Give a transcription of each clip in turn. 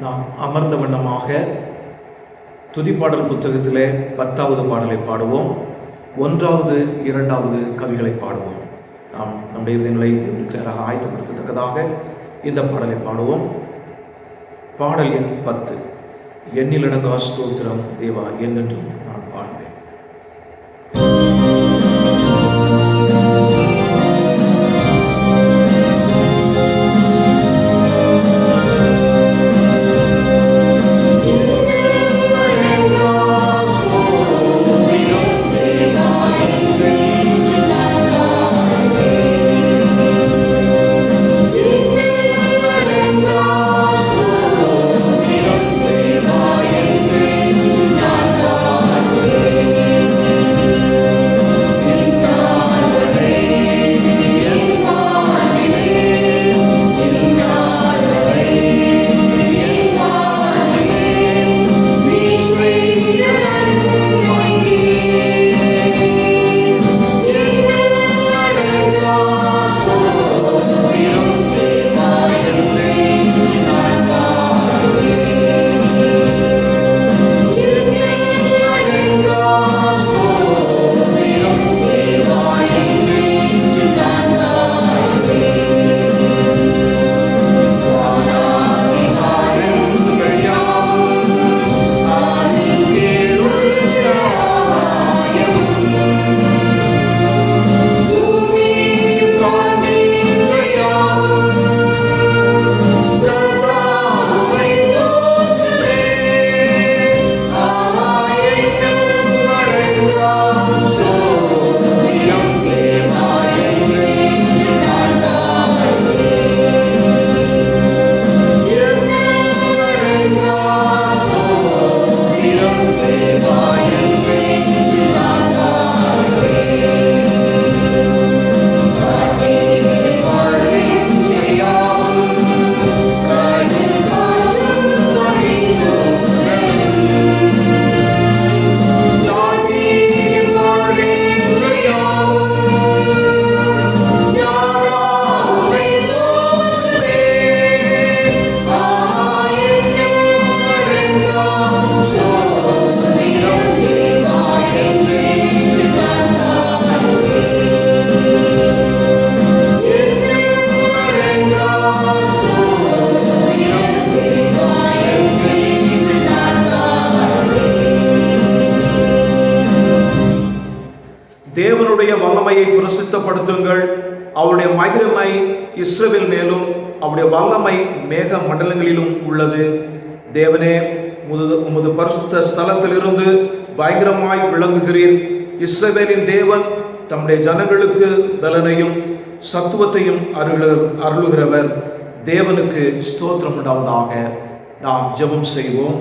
நாம் அமர்ந்த வண்ணமாக துதிப்பாடல் புத்தகத்திலே 10வது பாடலை பாடுவோம். 1வது 2வது கவிகளை பாடுவோம். நாம் நம்முடைய இதயங்களை தேவனுக்கு அழகாக ஆயத்தப்படுத்தத்தக்கதாக இந்த பாடலை பாடுவோம். பாடல் எண் 10. எண்ணிலடங்கா ஸ்தோத்திரம் தேவா என்றென்றும் நான் பாடுவேன். தேவனுடைய வல்லமையை பிரசித்தப்படுத்துங்கள். அவருடைய மகிமை இஸ்ரவேல் மேலும் அவருடைய வல்லமை மேக மண்டலங்களிலும் உள்ளது. தேவனே, உமது பரிசுத்த ஸ்தலத்திலிருந்து பயங்கரமாய் விளங்குகிறீர். இஸ்ரவேலின் தேவன் தம்முடைய ஜனங்களுக்கு பலனையும் சத்துவத்தையும் அருளுகிறவர். தேவனுக்கு ஸ்தோத்திரம் உண்டாவதாக. நாம் ஜெபம் செய்வோம்.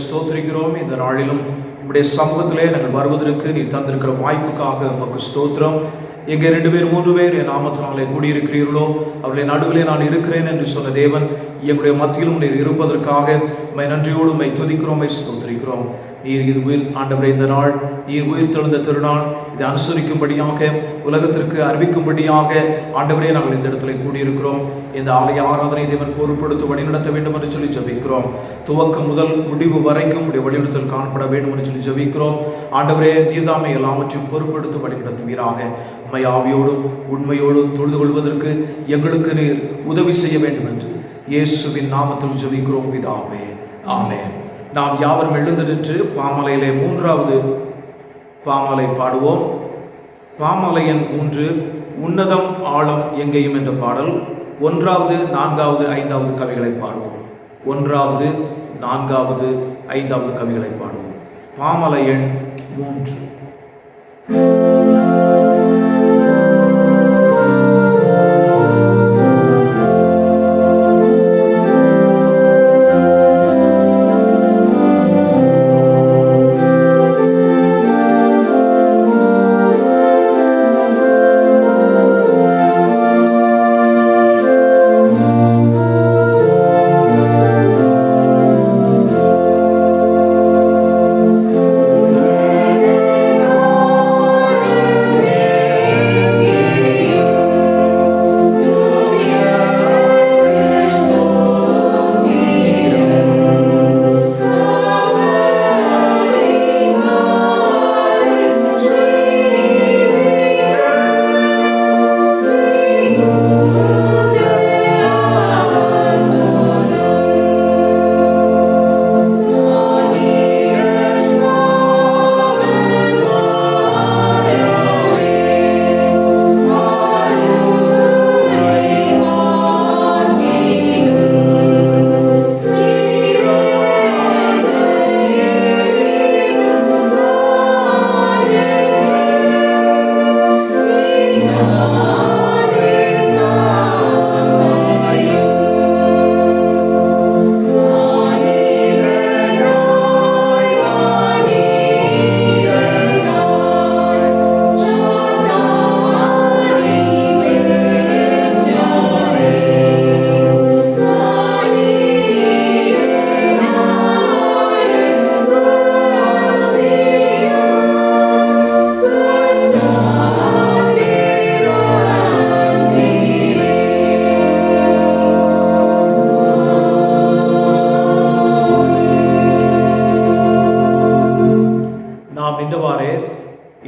ஸ்தோத்திரிக்கிறோம். இந்த நாளிலும் உங்களுடைய சமூகத்திலே நாங்கள் வருவதற்கு நீ தந்திருக்கிற வாய்ப்புக்காக உமக்கு ஸ்தோத்திரம். எங்கே 2 பேர் 3 பேர் என் நாமத்தினாலே கூடியிருக்கிறீர்களோ அவர்களை நடுவிலே நான் இருக்கிறேன் என்று சொன்ன தேவன் எங்களுடைய மத்தியிலும் நீர் இருப்பதற்காக உம்மை நன்றியோடு உம்மை துதிக்கிறோம், ஸ்தோத்திரிக்கிறோம். நீர் இது உயிர் ஆண்டவரே, இந்த நாள் நீர் உயிர் தெழுந்த திருநாள், இதை அனுசரிக்கும்படியாக உலகத்திற்கு அறிவிக்கும்படியாக ஆண்டவரே நாங்கள் இந்த இடத்துல கூடியிருக்கிறோம். இந்த ஆலய ஆராதனை தேவன் பொறுப்படுத்த வழிநடத்த வேண்டும் என்று சொல்லி ஜெபிக்கிறோம். துவக்கம் முதல் முடிவு வரைக்கும் உடைய வழிநடத்தல் காணப்பட வேண்டும் என்று சொல்லி ஜெபிக்கிறோம். ஆண்டவரே, நீர்தாமை எல்லாவற்றையும் பொறுப்படுத்த வழிநடத்துவீராக. உம்மை ஆவியோடும் உண்மையோடும் தொழுது கொள்வதற்கு எங்களுக்கு நீர் உதவி செய்ய வேண்டும் என்று இயேசுவின் நாமத்தில் ஜெபிக்கிறோம் பிதாவே, ஆமென். நாம் யாவரும் எழுந்து நின்று பாமாலையிலே 3வது பாமாலை பாடுவோம். பாமாலை எண் 3, உன்னதம் ஆழம் எங்கேயும் என்ற பாடல். 1வது, 4வது, 5வது கவிகளை பாடுவோம். 1வது, 4வது, 5வது கவிகளை பாடுவோம். பாமாலை எண் 3.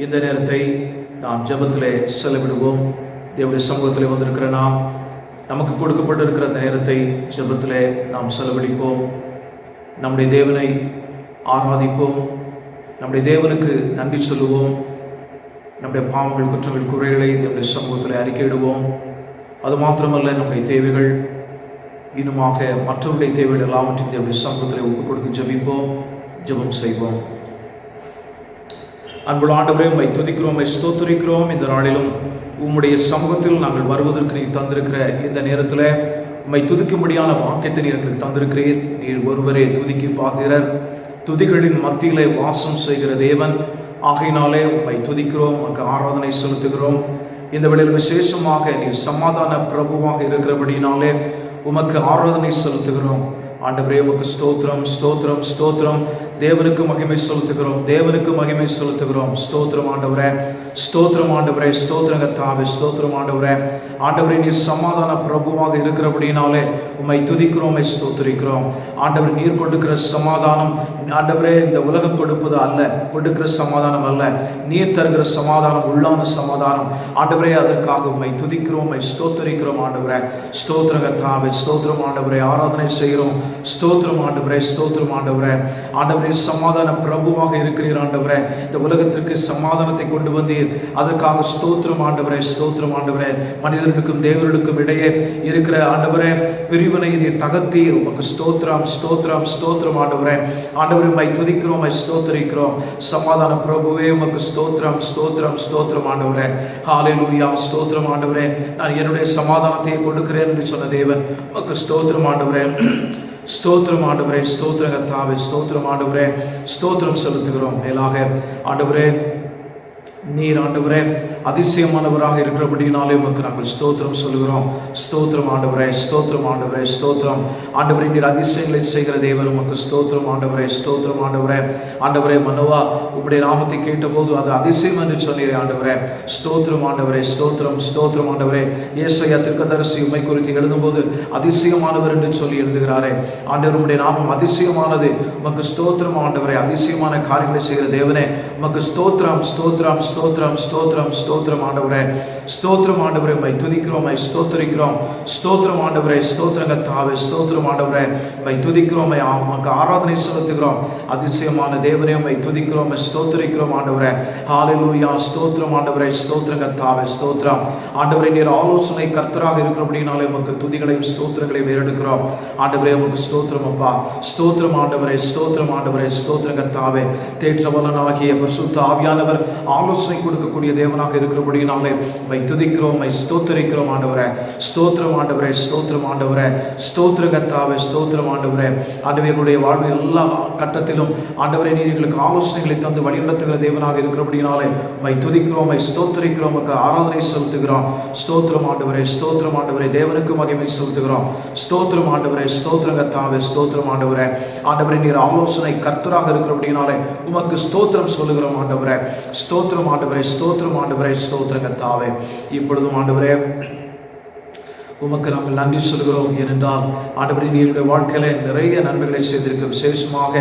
இந்த நேரத்தை நாம் ஜெபத்திலே செலவிடுவோம். தேவனுடைய சமூகத்திலே வந்திருக்கிற நாம் நமக்கு கொடுக்கப்பட்டிருக்கிற அந்த நேரத்தை ஜெபத்திலே நாம் செலவழிப்போம். நம்முடைய தேவனை ஆராதிப்போம். நம்முடைய தேவனுக்கு நன்றி சொல்லுவோம். நம்முடைய பாவங்கள், குற்றங்கள், குறைகளை தேவனுடைய சமூகத்தில் அறிக்கையிடுவோம். அது மாத்திரமல்ல, நம்முடைய தேவைகள் இன்னுமாக மற்றவருடைய தேவைகள் எல்லாவற்றையும் தேவனுடைய சமூகத்தில் ஒப்புக் கொடுத்து ஜெபிப்போம். ஜெபம் செய்வோம். அன்புள்ள ஆண்டவரே, உம்மை துதிக்கிறோம், உம்மை ஸ்தோத்திரிக்கிறோம். இந்த நாளிலும் உம்முடைய சமூகத்தில் நாங்கள் வருவதற்கு நீர் தந்திருக்கிற இந்த நேரத்தில் உம்மை துதிக்கும்படியான வாக்கியத்தை நீர் எங்களுக்கு தந்திருக்கிறீர். நீர் ஒருவரே துதிக்கு பாத்திரர், துதிகளின் மத்தியிலே வாசம் செய்கிற தேவன். ஆகையினாலே உம்மை துதிக்கிறோம், உமக்கு ஆராதனை செலுத்துகிறோம். இந்த வேளையில் விசேஷமாக நீர் சமாதான பிரபுவாக இருக்கிறபடினாலே உமக்கு ஆராதனை செலுத்துகிறோம். ஆண்டவரே, உமக்கு ஸ்தோத்திரம், ஸ்தோத்திரம், ஸ்தோத்திரம். தேவனுக்கு மகிமை செலுத்துகிறோம், தேவனுக்கு மகிமை செலுத்துகிறோம். ஸ்தோத்திரம் ஆண்டவரே, ஸ்தோத்திரம் ஆண்டவரே, ஸ்தோத்திரம் கர்த்தாவே, ஸ்தோத்திரம் ஆண்டவரே. ஆண்டவரே, நீர் சமாதான பிரபுவாக இருக்கிறபடினாலே உம்மை துதிக்கிறோம், உம்மை ஸ்தோத்திரிக்கிறோம். ஆண்டவர், நீர் கொடுக்கிற சமாதானம் ஆண்டவரே இந்த உலகம் கொடுப்பது அல்ல, கொடுக்கிற சமாதானம் அல்ல, நீர் தருகிற சமாதானம் உள்ளான சமாதானம். ஆண்டவரே, அதற்காக உம்மை துதிக்கிறோம், உம்மை ஸ்தோத்திரிக்கிறோம் ஆண்டவரே. ஸ்தோத்திரம் கர்த்தாவே, ஸ்தோத்திரம் ஆண்டவரே, ஆராதனை செய்கிறோம். ஸ்தோத்திரம் ஆண்டவரே, ஸ்தோத்திரம் ஆண்டவரே. ஆண்டவரே, சமாதான பிரபுவாக இருக்கிறீர் ஆண்டவரே. இந்த உலகத்திற்கு சமாதானத்தை கொண்டு வந்தீர், அதற்காக ஸ்தோத்திரம் ஆண்டவரே, ஸ்தோத்திரம் ஆண்டவரே. மனிதர்களுக்கும் தேவர்களுக்கும் இடையே இருக்கிற ஆண்டவரே பிரிவினை நீர் தகர்த்தீர். உமக்கு ஸ்தோத்திரம், ஸ்தோத்திரம், ஸ்தோத்திரம் ஆண்டவரே. ஆண்டவரே, உம்மை துதிக்கிறோம், உம்மை ஸ்தோத்திரிக்கிறோம். சமாதான பிரபுவே, உமக்கு ஸ்தோத்திரம், ஸ்தோத்திரம், ஸ்தோத்திரம் ஆண்டவரே. ஹல்லேலூயா, ஸ்தோத்திரம் ஆண்டவரே. நான் என்னுடைய சமாதானத்தை கொடுக்கிறேன் என்று சொன்ன தேவன், உமக்கு ஸ்தோத்திரம் ஆண்டவரே. ஸ்தோத்திரம் ஆண்டவரே, ஸ்தோத்திரம் கர்த்தாவே, ஸ்தோத்திரம் ஆண்டவரே. ஸ்தோத்திரம் செலுத்துகிறோம். மேலாக ஆண்டவரே, நீர் ஆண்டவரே அதிசயமானவராக இருக்கிறபடினாலே உமக்கு நாங்கள் ஸ்தோத்திரம் சொல்லுகிறோம். ஸ்தோத்திரம் ஆண்டவரே, ஸ்தோத்திரம் ஆண்டவரே, ஸ்தோத்திரம் ஆண்டவரே. நீர் அதிசயங்களை செய்கிற தேவன், உமக்கு ஸ்தோத்திரம் ஆண்டவரே, ஸ்தோத்திரம் ஆண்டவரே. ஆண்டவரே, மனோவா உம்முடைய நாமத்தை கேட்டபோது அது அதிசயம் என்று சொன்னீரே ஆண்டவரே. ஸ்தோத்திரம் ஆண்டவரே, ஸ்தோத்திரம், ஸ்தோத்திரம் ஆண்டவரே. ஏசாயா தீர்க்கதரிசி உம்மை குறித்து எழுதும்போது அதிசயமானவர் என்று சொல்லி எழுதுகிறாரே ஆண்டவர். உம்முடைய நாமம் அதிசயமானது. உமக்கு ஸ்தோத்திரம் ஆண்டவரே. அதிசயமான காரியங்களை செய்கிற தேவனே, உமக்கு ஸ்தோத்திரம், ஸ்தோத்திரம், ஸ்தோத்திரம், ஸ்தோத்திரம், ஸ்தோத்திரம். ஸ்தோத்திரம் ஆண்டவரே, ஸ்தோத்திரம் ஆண்டவரே, உம்மை துதிக்கிறோம், உம்மை ஸ்தோத்திரிக்கிறோம். ஸ்தோத்திரம் ஆண்டவரே, ஸ்தோத்திரம் கர்த்தாவே, ஸ்தோத்திரம் ஆண்டவரே, உம்மை துதிக்கிறோம், உமக்கு ஆராதனை செலுத்துகிறோம். அதிசயமான தேவனே, உம்மை துதிக்கிறோம், உம்மை ஸ்தோத்திரிக்கிறோம் ஆண்டவரே. ஹல்லேலூயா. ஸ்தோத்திரம் ஆண்டவரே, ஸ்தோத்திரம் கர்த்தாவே, ஸ்தோத்திரம் ஆண்டவரே. நீர் ஆலோசனை கர்த்தராக இருக்கிறபடினாலே உமக்கு துதிகளையும் ஸ்தோத்திரங்களையும் ஏறெடுக்கிறோம் ஆண்டவரே. உமக்கு ஸ்தோத்திரம் அப்பா. ஸ்தோத்திரம் ஆண்டவரே, ஸ்தோத்திரம் ஆண்டவரே, ஸ்தோத்திரம் கர்த்தாவே. தேற்றவலனாகிய பரிசுத்த ஆவியானவர் ஆலோசனை கொடுக்கக்கூடிய தேவனாக இருக்கிறபடினாலே உம்மை துதிக்கிறோம், உம்மை ஸ்தோத்திரிக்கிறோம் ஆண்டவரே. ஸ்தோத்திரம் ஆண்டவரே, ஸ்தோத்திரம் ஆண்டவரே, ஸ்தோத்திர கர்த்தாவே, ஸ்தோத்திரம் ஆண்டவரே. ஆண்டவரே, என்னுடைய வாழ்வில் எல்லா கட்டத்திலும் ஆண்டவரே நீர் எங்களுக்கு ஆலோசனைகளை தந்து வழிநடத்துகிற தேவனாக இருக்கிறபடினாலே உம்மை துதிக்கிறோம், உம்மை ஸ்தோத்திரிக்கிறோம், உமக்கு ஆராதனை செலுத்துகிறோம். ஸ்தோத்திரம் ஆண்டவரே, ஸ்தோத்திரம் ஆண்டவரே, தேவனுக்கு மகிமை செலுத்துகிறோம். ஸ்தோத்திரம் ஆண்டவரே, ஸ்தோத்திரம் கர்த்தாவே, ஸ்தோத்திரம் ஆண்டவரே. ஆண்டவரே, நீர் ஆலோசனை கர்த்தராக இருக்கிறபடினாலே உமக்கு ஸ்தோத்திரம் சொல்லுகிறோம் ஆண்டவரே. ஸ்தோத்திரம் ஆண்டவரே, ஸ்தோத்திரம் ஆண்டவரே, ஸ்தோத்திரம் கர்த்தாவே. இப்பொழுதும் ஆண்டவரே உமக்கு நாங்கள் நன்றி சொல்கிறோம். ஏனென்றால் ஆண்டவரே நீருடைய வாழ்க்கையில நிறைய நன்மைகளை செய்திருக்க, விசேஷமாக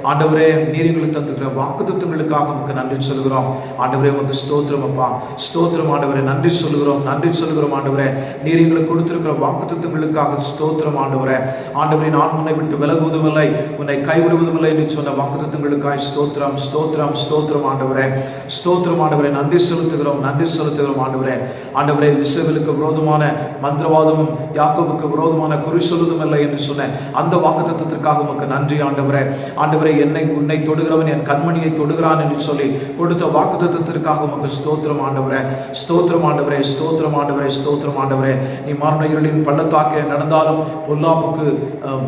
ஆண்டவரே நீர் எங்களுக்கு தந்திருக்கிற வாக்குத்தத்தங்களுக்காக உமக்கு நன்றி சொல்கிறோம் ஆண்டவரே. உமக்கு ஸ்தோத்திரம் அப்பா, ஸ்தோத்திரம் ஆண்டவரே, நன்றி சொல்கிறோம், நன்றி சொல்கிறோம் ஆண்டவரே. நீர் எங்களுக்கு கொடுத்திருக்கிற வாக்குத்தத்தங்களுக்காக ஸ்தோத்திரம் ஆண்டவரே. ஆண்டவரே, நான் உன்னை விட்டு விலகுவதுமில்லை, உன்னை கைவிடுவதுமில்லை என்று சொன்ன வாக்குத்தத்தங்களுக்காக ஸ்தோத்திரம், ஸ்தோத்திரம், ஸ்தோத்திரம் ஆண்டவரே. ஸ்தோத்திரம் ஆண்டவரே, நன்றி செலுத்துகிறோம், நன்றி செலுத்துகிறோம் ஆண்டவரே. ஆண்டவரே, இஸ்ரவேலுக்கு விரோதமான மந்திரவாதம், யாக்கோபுக்கு விரோதமான குறி சொல்வதும் இல்லை என்று சொன்ன அந்த வாக்குத்தத்தத்திற்காக உமக்கு நன்றி ஆண்டவரே. ஆண்டவரே, உன்னை தொடுகிறவன் என் கண்மணியை தொடுகிறான் என்று சொல்லி கொடுத்த வாக்குத்தத்தத்திற்காக உமக்கு ஸ்தோத்திரம் ஆண்டவரே. ஸ்தோத்திரம் ஆண்டவரே, ஸ்தோத்திரம் ஆண்டவரே, ஸ்தோத்திரம் ஆண்டவரே. நீ மரண இருளின் பள்ளத்தாக்கில் நடந்தாலும் பொல்லாப்புக்கு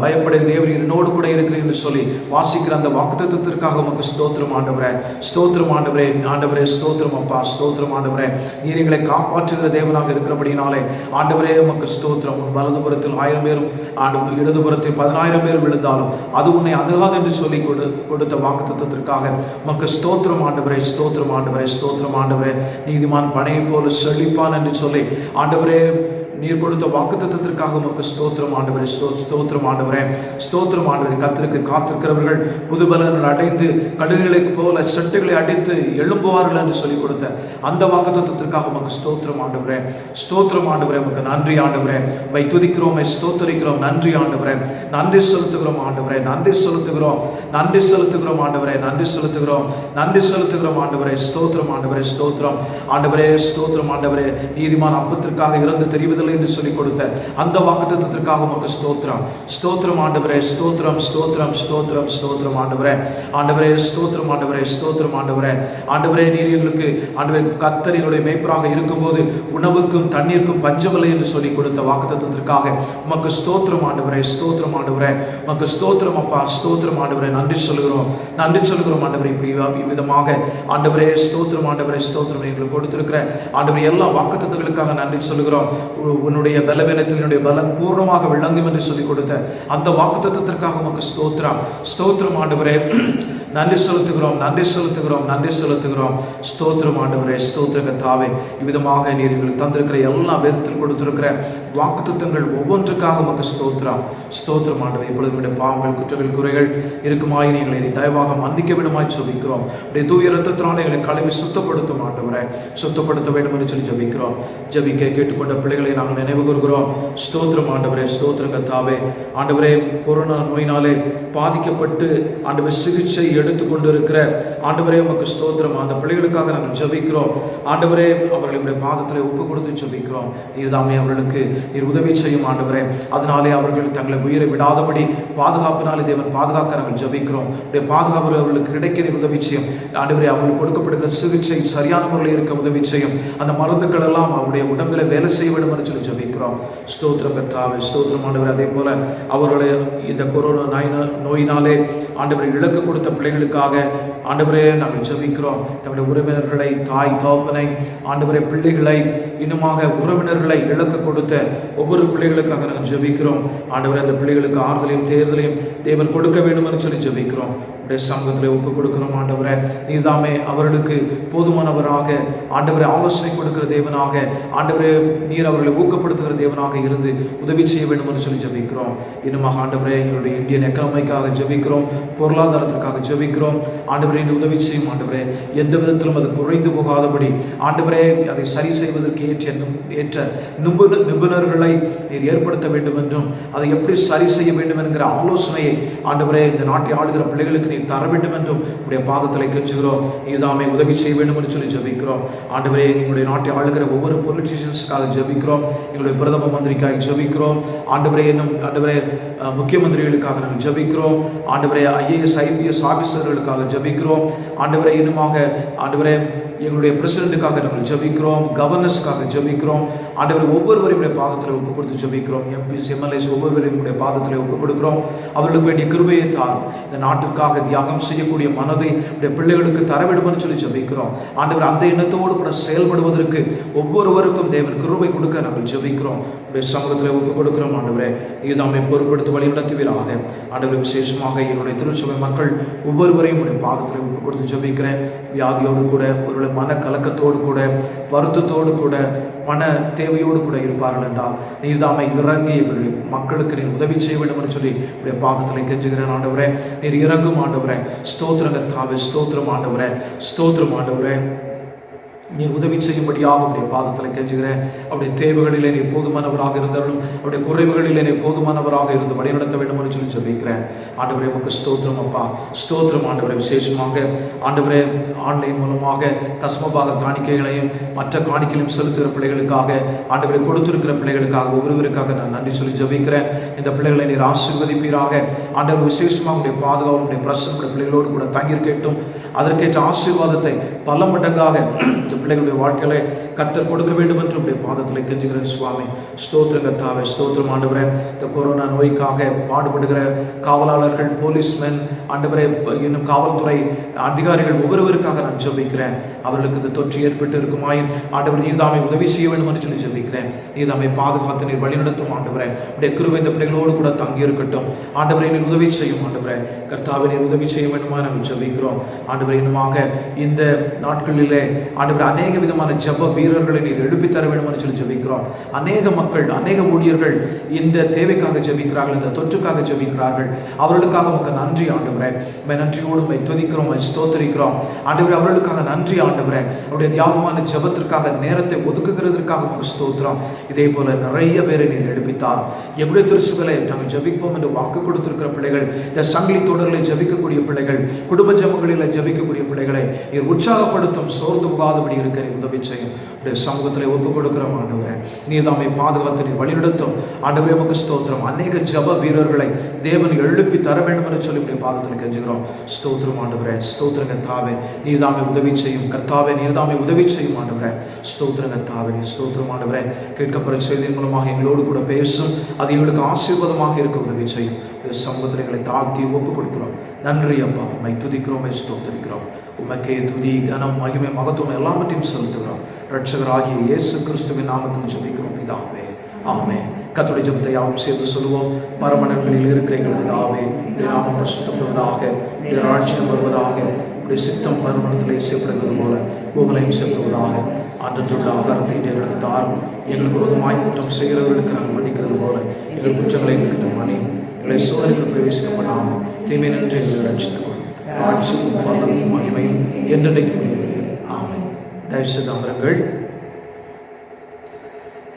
பயப்பட தேவன் என்னோடு கூட இருக்கிறேன் என்று சொல்லி வாசிக்கிற அந்த வாக்குத்தத்தத்திற்காக உமக்கு ஸ்தோத்திரம் ஆண்டவரே. ஸ்தோத்திரம் ஆண்டவரே, ஆண்டவரே ஸ்தோத்திரம் அப்பா, ஸ்தோத்திரம் ஆண்டவரே. நீர் எங்களை காப்பாற்றுகிற தேவனாக இருக்கிறபடினாலே ஆண்டவரே உமக்கு ஸ்தோத்திரம். வலதுபுறத்தில் 1000 பேரும் இடதுபுறத்தில் 10,000 பேரும் விழுந்தாலும் அது உன்னை அணுகாது என்று சொல்லி கொடுத்த வாக்குத்தத்தத்திற்காக உமக்கு ஸ்தோத்திரம் ஆண்டவரே. ஸ்தோத்திரம் ஆண்டவரே, ஸ்தோத்திரம் ஆண்டவரே. நீதிமான் பனையை போல செழிப்பான் என்று சொல்லி ஆண்டவரே நீர் கொடுத்த வாக்குத்தத்தத்திற்காக உமக்கு ஸ்தோத்திரம் ஆண்டவரே. ஸ்தோத்திரம் ஆண்டவரே, ஸ்தோத்திரம் ஆண்டவரே. கர்த்தருக்கு காத்திருக்கிறவர்கள் புதுபலன் அடைந்து கழுகுகளைப் போல செட்டுகளை அடித்து எழும்புவார்கள் என்று சொல்லிக் கொடுத்த அந்த வாக்குத்தத்தத்திற்காக உமக்கு ஸ்தோத்திரம் ஆண்டவரே. ஸ்தோத்திரம் ஆண்டவரே, உமக்கு நன்றி ஆண்டவரே. உம்மை துதிக்கிறோம், உம்மை ஸ்தோத்திரிக்கிறோம். நன்றி ஆண்டவரே, நன்றி செலுத்துகிறோம் ஆண்டவரே, நன்றி செலுத்துகிறோம், நன்றி செலுத்துகிறோம் ஆண்டவரே, நன்றி செலுத்துகிறோம், நன்றி செலுத்துகிறோம் ஆண்டவரே. ஸ்தோத்திரம் ஆண்டவரே, ஸ்தோத்திரம் ஆண்டவரே, ஸ்தோத்திரம் ஆண்டவரே. நீதிமான் அப்பத்திற்காக இறந்து தெரிவதில்லை என்று சொல்லிக் கொடுத்த அந்த வாக்குத்தத்தத்திற்காக உமக்கு ஸ்தோத்திரம், ஸ்தோத்திரம் ஆண்டவரே. ஸ்தோத்திரம், ஸ்தோத்திரம், ஸ்தோத்திரம், ஸ்தோத்திரம் ஆண்டவரே. ஆண்டவரே, ஸ்தோத்திரம் ஆண்டவரே, ஸ்தோத்திரம் ஆண்டவரே. ஆண்டவரே, நீர் எங்களுக்கு ஆண்டவரே கர்த்தரினுடைய மேய்ப்பராக இருக்கும்போது உணவுக்கும் தண்ணீருக்கும் பஞ்சமில்லை என்று சொல்லிக் கொடுத்த வாக்குத்தத்தத்திற்காக உமக்கு ஸ்தோத்திரம் ஆண்டவரே. ஸ்தோத்திரம் ஆண்டவரே, உமக்கு ஸ்தோத்திரம் அப்பா, ஸ்தோத்திரம் ஆண்டவரே. நன்றி சொல்கிறோம், நன்றி சொல்கிறோம் ஆண்டவரே. இப்படி விதமாக ஆண்டவரே ஸ்தோத்திரம் ஆண்டவரே, ஸ்தோத்திரம். எங்களுக்கு கொடுத்திருக்கிற ஆண்டவரே எல்லா வாக்குத்தத்தங்களுக்காக நன்றி சொல்கிறோம். உன்னுடைய பலவீனத்தில் என்னுடைய பலம் பூர்ணமாக விளங்கும் என்று சொல்லிக் கொடுத்த அந்த வாக்குத்தத்தத்திற்காக உமக்கு ஸ்தோத்திரம், ஸ்தோத்திரம் ஆண்டவரே. நன்றி செலுத்துகிறோம், நன்றி செலுத்துகிறோம், நன்றி செலுத்துகிறோம். ஸ்தோத்திரம் ஆண்டவரே, ஸ்தோத்திர கர்த்தாவே. இவ்விதமாக நீர் எங்களுக்கு தந்திருக்கிற எல்லா வேதத்தில் கொடுத்திருக்கிற வாக்குத்தத்தங்கள் ஒவ்வொன்றுக்காக உமக்கு ஸ்தோத்திரம், ஸ்தோத்திரம் ஆண்டவரே. இப்பொழுது நம்முடைய பாவங்கள், குற்றங்கள், குறைகள் இருக்குமாய் எங்களை நீ தயவாக மன்னிக்க விடுமாய் ஜெபிக்கிறோம். உடைய தூய இரத்தத்தினால எங்களை கழுவி சுத்தப்படுத்தும் ஆண்டவரே, சுத்தப்படுத்த வேண்டும் என்று சொல்லி ஜெபிக்கிறோம். ஜெபிக்க கேட்டுக்கொண்ட பிள்ளைகளை நாங்கள் நினைவு கூறுகிறோம். ஸ்தோத்திரம் ஆண்டவரே, ஸ்தோத்திரம் கர்த்தாவே. ஆண்டவரே, கொரோனா நோயினாலே பாதிக்கப்பட்டு ஆண்டவரே சிகிச்சை எடுத்துக்கொண்டிருக்கிற ஆண்டவரே உமக்கு ஸ்தோத்திரம். அந்த பிள்ளைகளுக்காக நாங்கள் ஜெபிக்கிறோம் ஆண்டவரே. அவர்களுடைய பாதத்திலே ஒப்பு கொடுத்து ஜெபிக்கிறோம். நீர் தாமே அவர்களுக்கு நீர் உதவி செய்யும் ஆண்டவரே. அதனாலே அவர்கள் தங்களை உயிரை விடாதபடி பாதுகாப்பினாலே தேவன் பாதுகாக்க நாங்கள் ஜெபிக்கிறோம். பாதுகாப்பு அவர்களுக்கு கிடைக்க நீர் உதவி செய்யும் ஆண்டவரே. அவர்களுக்கு கொடுக்கப்படுகிற சிகிச்சை சரியான முறையில் இருக்க உதவி செய்யும். அந்த மருந்துகள் எல்லாம் அவருடைய உடம்பில் வேலை செய்ய வேண்டும் என்று சொல்லி ஜெபிக்கிறோம். ஸ்தோத்திரம் கர்த்தாவே, ஸ்தோத்திரம் ஆண்டவரே. அதே போல அவருடைய இந்த கொரோனா நோயினாலே ஆண்டவரை இழக்க கொடுத்த பிள்ளைகளுக்காக ஆண்டவரே நாங்கள் ஜெபிக்கிறோம். தங்களுடைய உறவினர்களை, தாய் தகப்பனை, ஆண்டவரே பிள்ளைகளை, இன்னுமாக உறவினர்களை இழக்க கொடுத்த ஒவ்வொரு பிள்ளைகளுக்காக நாங்கள் ஜெபிக்கிறோம் ஆண்டவரே. அந்த பிள்ளைகளுக்கு ஆறுதலையும் தேர்தலையும் தேவன் கொடுக்க வேண்டும் என்று சொல்லி ஜெபிக்கிறோம். சமூகத்தில் ஒப்பு கொடுக்கிறோம் ஆண்டவரே. நீர் தாமே அவர்களுக்கு போதுமானவராக ஆண்டவரை ஆலோசனை கொடுக்கிற தேவனாக ஆண்டவரே, நீர் அவர்களை ஊக்கப்படுத்துகிற தேவனாக இருந்து உதவி செய்ய வேண்டும் என்று சொல்லி ஜெபிக்கிறோம். இன்னுமாக ஆண்டவரே எங்களுடைய இந்தியன் எக்கானமிக்காக ஜெபிக்கிறோம், பொருளாதாரத்திற்காக ஜெபிக்கிறோம். ஜெபிக்கிறோம். ஆண்டவரே நீர் உதவி செய்யும் ஆண்டவரே. எந்த விதத்திலும் அது குறைந்து போகாதபடி ஆண்டவரே அதை சரி செய்வதற்கு ஏற்ற நிபுணர்களை நீர் ஏற்படுத்த வேண்டும் என்றும் அதை எப்படி சரி செய்ய வேண்டும் என்கிற ஆலோசனையை ஆண்டவரே இந்த நாட்டை ஆளுகிற பிள்ளைகளுக்கு நீர் தர வேண்டும் என்றும் உடைய பாதத்தில் கெஞ்சுகிறோம். நீர்தாமே உதவி செய்ய வேண்டும் என்று சொல்லி ஜெபிக்கிறோம். ஆண்டவரே எங்களுடைய நாட்டை ஆளுகிற ஒவ்வொரு பொலிட்டீஷியன்ஸுக்காக ஜெபிக்கிறோம். எங்களுடைய பிரதம மந்திரிக்காக ஜெபிக்கிறோம். ஆண்டவரே முக்கிய மந்திரிகளுக்காக நாங்கள் ஜெபிக்கிறோம். ஆண்டவரே IAS IPS ஆபீசர்களுக்காக ஜெபிக்கிறோம். ஆண்டவரே ஆண்டவரே எங்களுடைய பிரசிடென்ட்டுக்காக நாங்கள் ஜெபிக்கிறோம். கவர்னர்ஸ்க்காக ஜெபிக்கிறோம். ஆண்டவரை ஒவ்வொருவரையும் பாதத்தில் ஒப்புக் கொடுத்து ஜெபிக்கிறோம். MPs MLAs ஒவ்வொருவரையும் பாதத்தில் ஒப்புக் கொடுக்கிறோம். அவர்களுக்கு வேண்டிய கிருபையை தாரும். இந்த நாட்டிற்காக தியாகம் செய்யக்கூடிய மனதை பிள்ளைகளுக்கு தர வேண்டும் என்று சொல்லி ஜெபிக்கிறோம். ஆண்டவர் அந்த எண்ணத்தோடு கூட செயல்படுவதற்கு ஒவ்வொருவருக்கும் தேவன் கிருபை கொடுக்க நாங்கள் ஜெபிக்கிறோம். சமூகத்தில் ஒப்புக் கொடுக்கிறோம். ஆண்டவரே நீதாமே பொறுப்படுத்தி வழி நடத்துவீராக. ஆண்டவர் விசேஷமாக என்னுடைய திருச்சபை மக்கள் ஒவ்வொருவரையும் உடைய பாதத்தில் ஒப்புக் கொடுத்து ஜெபிக்கிறேன். வியாதியோடு கூட ஒரு மன கலக்கத்தோடு கூட வருத்தத்தோடு கூட பண தேவையோடு கூட இருப்பார்கள் என்றால் நீர்தாமை இறங்கி எங்களுடைய மக்களுக்கு நீர் உதவி செய்ய வேண்டும் என்று சொல்லி உடைய பாதத்தில் கெஞ்சுகிறேன். ஆண்டவரே நீர் இறங்கும் ஆண்டவரே. ஸ்தோத்திரங்க தாவே. ஸ்தோத்திரம் ஆண்டவரே. ஸ்தோத்திரம் ஆண்டவரே. நீர் உதவி செய்யும்படியாக உடைய பாதத்தில் கெஞ்சுகிறேன். அவருடைய தேவைகளிலே நீ போதுமானவராக இருந்தாலும் அவருடைய குறைவுகளிலே நீ போதுமானவராக இருந்து வழிநடத்த வேண்டும் என்று சொல்லி ஜெபிக்கிறேன். ஆண்டவரே உமக்கு ஸ்தோத்திரம் அப்பா. ஸ்தோத்திரம் ஆண்டவரே. விசேஷமாக ஆண்டவரே ஆன்லைன் மூலமாக தஸ்மபாக காணிக்கைகளையும் மற்ற காணிக்கைகளையும் செலுத்துகிற பிள்ளைகளுக்காக ஆண்டவரை கொடுத்திருக்கிற பிள்ளைகளுக்காக ஒவ்வொருவருக்காக நான் நன்றி சொல்லி ஜெபிக்கிறேன். இந்த பிள்ளைகளை நீர் ஆசீர்வதிப்பீராக. ஆண்டவர் விசேஷமாக உடைய பாதுகாப்புடைய பிரசனுடைய பிள்ளைகளோடு கூட தங்கியிருக்கட்டும். அதற்கேற்ற ஆசீர்வாதத்தை பல மடங்காக பிள்ளைகளுடைய வாழ்க்கையில கர்த்தர் கொடுக்க வேண்டும் என்று உடைய பாதத்தில் கெஞ்சுகிறேன் சுவாமி. ஸ்தோத்திரம் கர்த்தாவே. ஸ்தோத்திரம் ஆண்டவரே. இந்த கொரோனா நோய்க்காக பாடுபடுகிற காவலாளர்கள், போலீஸ்மேன், ஆண்டவரே இன்னும் காவல்துறை அதிகாரிகள் ஒவ்வொருவருக்காக நான் ஜெபிக்கிறேன். அவர்களுக்கு இந்த தொற்று ஏற்பட்டு இருக்குமாயின் ஆண்டவர் நீர்தாமை உதவி செய்ய வேண்டும் என்று சொல்லி ஜெபிக்கிறேன். நீர்தாமை பாதுகாத்து நீர் வழிநடத்தும் ஆண்டவரே. உடைய கிருபை இந்த பிள்ளைகளோடு கூட தங்கி இருக்கட்டும். ஆண்டவரை நீர் உதவி செய்யும் ஆண்டவரே. கர்த்தாவை நீர் உதவி செய்ய வேண்டுமா நாங்கள் ஜெபிக்கிறோம். ஆண்டவரை இன்னுமாக இந்த நாட்களிலே ஆண்டவர் அநேக விதமான ஜெப வீரர்களை நீர் எழுப்பித்தர வேண்டும் என்று சொல்லி ஜெபிக்கிறோம். அநேக மக்கள், அநேக ஊழியர்கள் இந்த தேவைக்காக ஜெபிக்கிறார்கள், இந்த தொற்றுக்காக ஜெபிக்கிறார்கள். அவர்களுக்காக உமக்கு நன்றி ஆண்டவரே. நன்றியோடு துதிக்கிறோம், ஸ்தோத்திரிக்கிறோம் ஆண்டவரே. அவர்களுக்காக நன்றி ஆண்டவரே. அவருடைய தியாகமான ஜெபத்திற்காக நேரத்தை ஒதுக்குகிறதற்காக உமக்கு ஸ்தோத்திரம். இதே போல நிறைய பேரை நீர் எழுப்பித்தார். எங்களுடைய திருச்சுகளை நாங்கள் ஜெபிப்போம் என்று வாக்கு கொடுத்திருக்கிற பிள்ளைகள், இந்த சங்கிலி தொடர்களை ஜெபிக்கக்கூடிய பிள்ளைகள், குடும்ப ஜெபங்களில் ஜெபிக்கக்கூடிய பிள்ளைகளை நீர் உற்சாகப்படுத்தும். சோர்ந்து போகாதபடி இருக்க நீர் உதவி செய்யும். சமூகத்தில் ஒப்புக் கொடுக்கிறோம் ஆண்டவரே. நீர் தாமை பாதுகாத்து நீர் வழிநடத்தும் ஆண்டவரே. உமக்கு ஸ்தோத்திரம். அநேக ஜெப வீரர்களை தேவன் எழுப்பி தர வேண்டும் என்று சொல்லி பாதத்தில் கெஞ்சுகிறோம். ஸ்தோத்திரம் ஆண்டவரே. ஸ்தோத்திரம் கர்த்தாவே. நீர் தாமை உதவி செய்யும் கர்த்தாவே. நீர் தாமை உதவி செய்யும் ஆண்டவரே. ஸ்தோத்திரம் கர்த்தாவே. நீர் ஸ்தோத்திரம் ஆண்டவரே. கேட்கப்படுற செய்தியின் மூலமாக எங்களோடு கூட பேசும். அது எங்களுக்கு ஆசீர்வாதமாக இருக்க உதவி செய்யும். சமூகத்தில் எங்களை தாழ்த்தி ஒப்புக் கொடுக்கிறோம். நன்றி அப்பா. உம்மை துதிக்கிறோம், ஸ்தோத்திரிக்கிறோம். உமக்கே துதி, கனம், மகிமை, மகத்துவம் எல்லாவற்றையும் செலுத்துகிறோம். இரட்சகராகிய இயேசு கிறிஸ்துவின் நாமத்தில் ஜெபிக்கிறோம் பிதாவே. ஆமென். கர்த்தருடைய ஜெபத்தை யாவும் சேர்ந்து சொல்லுவோம். பரமண்டலங்களில் இருக்கிற எங்கள் பிதாவே, உம்முடைய நாமம் பரிசுத்தப்படுவதாக, உம்முடைய ராஜ்யம் வருவதாக, உம்முடைய சித்தம் பரமண்டலத்திலே செய்யப்படுகிறது போல பூமியிலும் செய்யப்படுவதாக. அன்றத்துள்ள ஆகாரத்தை எங்களுக்கு தாரும். எங்களுக்கு விரோதமாய் குற்றம் செய்கிறவர்களுக்கு நாங்கள் மன்னிக்கிறது போல எங்கள் குற்றங்களை எங்களுக்கு மன்னியும். எங்களை சோதனைகள் பிரவேசிக்கப்படாமல் தீமை நின்று எங்களை ரட்சித்துக் கொள்ளும். ஆட்சியும் வல்லமையும் மகிமையும் என்றென்றைக்கு முடிவு. ஆமென். தயவுசெய்து அமருங்கள்.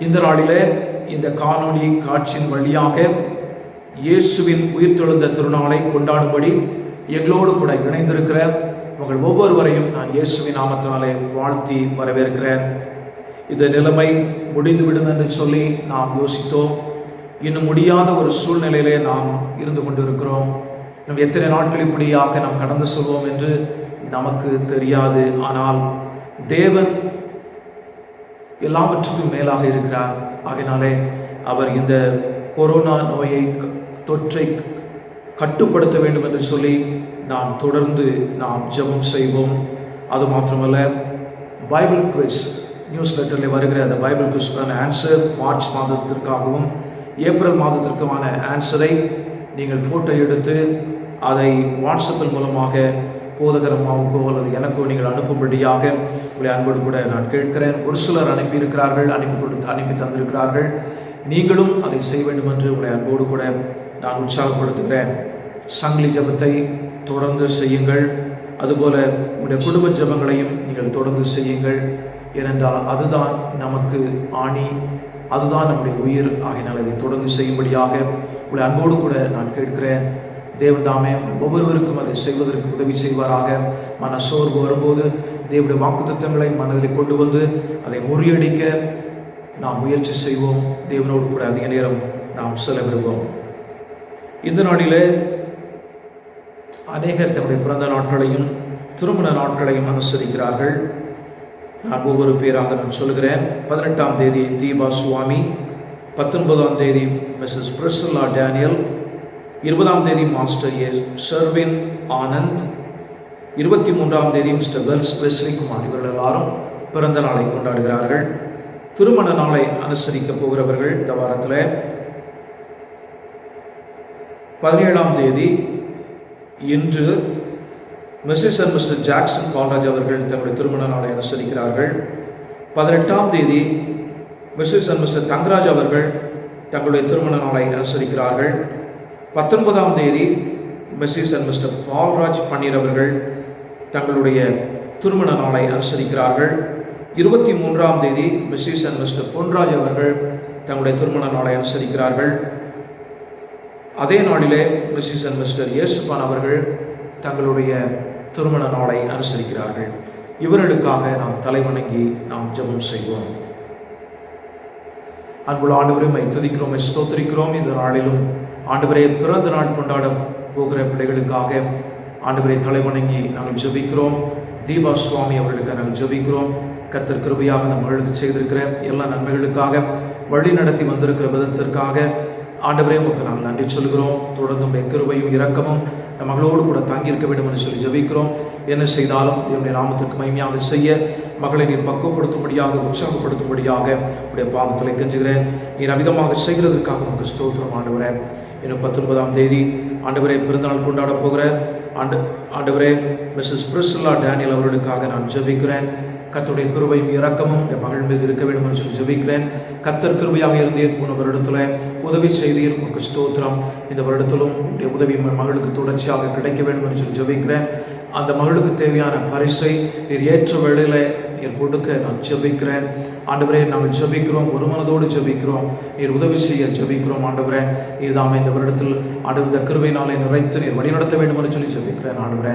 இந்த நாளிலே இந்த காணொளி காட்சியின் வழியாக இயேசுவின் உயிர்த்தெழுந்த திருநாளை கொண்டாடும்படி எங்களோடு கூட இணைந்திருக்கிற உங்கள் ஒவ்வொருவரையும் நான் இயேசுவின் நாமத்தினாலே வாழ்த்தி வரவேற்கிறேன். இந்த நிலைமை முடிந்துவிடும் என்று சொல்லி நாம் யோசித்தோம். இன்னும் முடியாத ஒரு சூழ்நிலையிலே நாம் இருந்து கொண்டிருக்கிறோம். இன்னும் எத்தனை நாட்கள் இப்படியாக நாம் கடந்து செல்வோம் என்று நமக்கு தெரியாது. ஆனால் தேவன் எல்லாவற்றுக்கும் மேலாக இருக்கிறார். ஆகையினாலே அவர் இந்த கொரோனா நோயை தொற்றை கட்டுப்படுத்த வேண்டும் என்று சொல்லி நாம் தொடர்ந்து ஜெபம் செய்வோம். அது மாத்திரமல்ல, பைபிள் குவிஸ் நியூஸ் லெட்டரில் வருகிற அந்த பைபிள் குவிஸ்க்கான ஆன்சர் மார்ச் மாதத்திற்காகவும் ஏப்ரல் மாதத்திற்குமான ஆன்சரை நீங்கள் ஃபோட்டோ எடுத்து அதை வாட்ஸ்அப்பில் மூலமாக போதகரமாகவோ அல்லது எனக்கோ நீங்கள் அனுப்பும்படியாக உங்களை அன்போடு கூட நான் கேட்கிறேன். ஒரு சிலர் அனுப்பியிருக்கிறார்கள், அனுப்பி தந்திருக்கிறார்கள். நீங்களும் அதை செய்ய வேண்டும் என்று உங்களை அன்போடு கூட நான் உற்சாகப்படுத்துகிறேன். சங்கிலி ஜபத்தை தொடர்ந்து செய்யுங்கள். அதுபோல உங்களுடைய குடும்ப ஜபங்களையும் நீங்கள் தொடர்ந்து செய்யுங்கள். ஏனென்றால் அதுதான் நமக்கு ஆணி, அதுதான் நம்முடைய உயிர். ஆகினால் அதை தொடர்ந்து செய்யும்படியாக உங்களுடைய அன்போடு கூட நான் கேட்கிறேன். தேவன் தாமே ஒவ்வொருவருக்கும் அதை செய்வதற்கு உதவி செய்வாராக. மன சோர்வு வரும்போது தேவனுடைய வாக்குத்தத்தங்களை மனதில் கொண்டு வந்து அதை முறியடிக்க நாம் முயற்சி செய்வோம். தேவனோடு கூட அதிக நேரம் நாம் செலவிடுவோம். இந்த நாளிலே அநேகர் தன்னுடைய பிறந்த நாட்களையும் திருமண நாட்களையும் அனுசரிக்கிறார்கள். நான் ஒவ்வொரு பேராக நான் சொல்கிறேன். 18ஆம் தேதி தீபா சுவாமி, 19ஆம் தேதி மிஸ்ஸஸ் பிரிசில்லா டேனியல், 20ஆம் தேதி மாஸ்டர் ஷர்வின் ஆனந்த், 23ஆம் தேதி மிஸ்டர் வெஸ்லி குமார். இவர்கள் எல்லாரும் பிறந்த நாளை கொண்டாடுகிறார்கள். திருமண நாளை அனுசரிக்க போகிறவர்கள் இந்த வாரத்தில் 17ஆம் தேதி இன்று Mrs and Mr Jackson Paulraj அவர்கள் தங்களுடைய திருமண நாளை அனுசரிக்கிறார்கள். 18ஆம் தேதி மிஸ்ஸஸ் அண்ட் மிஸ்டர் தங்கராஜ் அவர்கள் தங்களுடைய திருமண நாளை அனுசரிக்கிறார்கள். 19ஆம் தேதி மிஸ்ஸஸ் அண்ட் மிஸ்டர் பால்ராஜ் பன்னீர் அவர்கள் தங்களுடைய திருமண நாளை அனுசரிக்கிறார்கள். 23ஆம் தேதி மிஸ்ஸஸ் அண்ட் மிஸ்டர் பொன்ராஜ் அவர்கள் தங்களுடைய திருமண நாளை அனுசரிக்கிறார்கள். அதே நாளிலே மிஸ்ஸஸ் அண்ட் மிஸ்டர் இயேசுபான் அவர்கள் தங்களுடைய திருமண நாளை அனுசரிக்கிறார்கள். இவர்களுக்காக நாம் தலைவணங்கி நாம் ஜெபம் செய்வோம். அன்புள்ள ஆண்டவரே, உம்மை துதிக்கிறோம், ஸ்தோத்திரிக்கிறோம். இந்த நாளிலும் ஆண்டவரே பிறந்த நாள் கொண்டாட போகிற பிள்ளைகளுக்காக ஆண்டவரை தலைவணங்கி நாங்கள் ஜெபிக்கிறோம். தீபா சுவாமி அவர்களுக்கு நாங்கள் ஜெபிக்கிறோம். கர்த்தர் கிருபையாக இந்த மகளுக்கு செய்திருக்கிற எல்லா நன்மைகளுக்காக, வழி நடத்தி வந்திருக்கிற விதத்திற்காக ஆண்டவரே உமக்கு நாங்கள் நன்றி சொல்கிறோம். தொடர்ந்து உடைய கிருபையும் இரக்கமும் இந்த மகளோடு கூட தாங்கியிருக்க வேண்டும் என்று சொல்லி ஜெபிக்கிறோம். என்ன செய்தாலும் என்னுடைய நாமத்திற்கு மகிமையாக செய்ய மகளை நீர் பக்குவப்படுத்தும்படியாக, உற்சாகப்படுத்தும்படியாக உடைய பாதத்தில் கெஞ்சுகிறேன். நீர் அமிதமாக செய்கிறதற்காக உமக்கு ஸ்தோத்திரம் ஆண்டவரே. இன்னும் 19ஆம் தேதி ஆண்டவரே பிறந்தநாள் கொண்டாட போகிற ஆண்டவரே மிஸ்ஸஸ் பிரிசில்லா டேனியல் அவர்களுக்காக நான் ஜெபிக்கிறேன். கர்த்தருடைய கிருபையும் இரக்கமும் என் மகள் மீது இருக்க வேண்டும் என்று சொல்லி ஜெபிக்கிறேன். கர்த்தர் கிருபையாக இருந்தீர், போன வருடத்தில் உதவி செய்தீர், உங்களுக்கு ஸ்தோத்திரம். இந்த வருடத்திலும் உடைய உதவி மகளுக்கு தொடர்ச்சியாக கிடைக்க வேண்டும் என்று சொல்லி ஜெபிக்கிறேன். அந்த மகளுக்கு தேவையான பரிசை நீர் ஏற்ற வேளையில் நீர் கொடுக்க நான் ஜெபிக்கிறேன். ஆண்டவரே, நாங்கள் ஜெபிக்கிறோம், ஒரு மனதோடு ஜெபிக்கிறோம். நீர் உதவி செய்ய ஜெபிக்கிறோம். ஆண்டவரே, நீர் தாமே இந்த வருடத்தில் ஆண்டவர் இந்த கிருபையினாலே நிறைத்து நீர் வழிநடத்த வேண்டும் என்று சொல்லி ஜெபிக்கிறேன். ஆண்டவரே,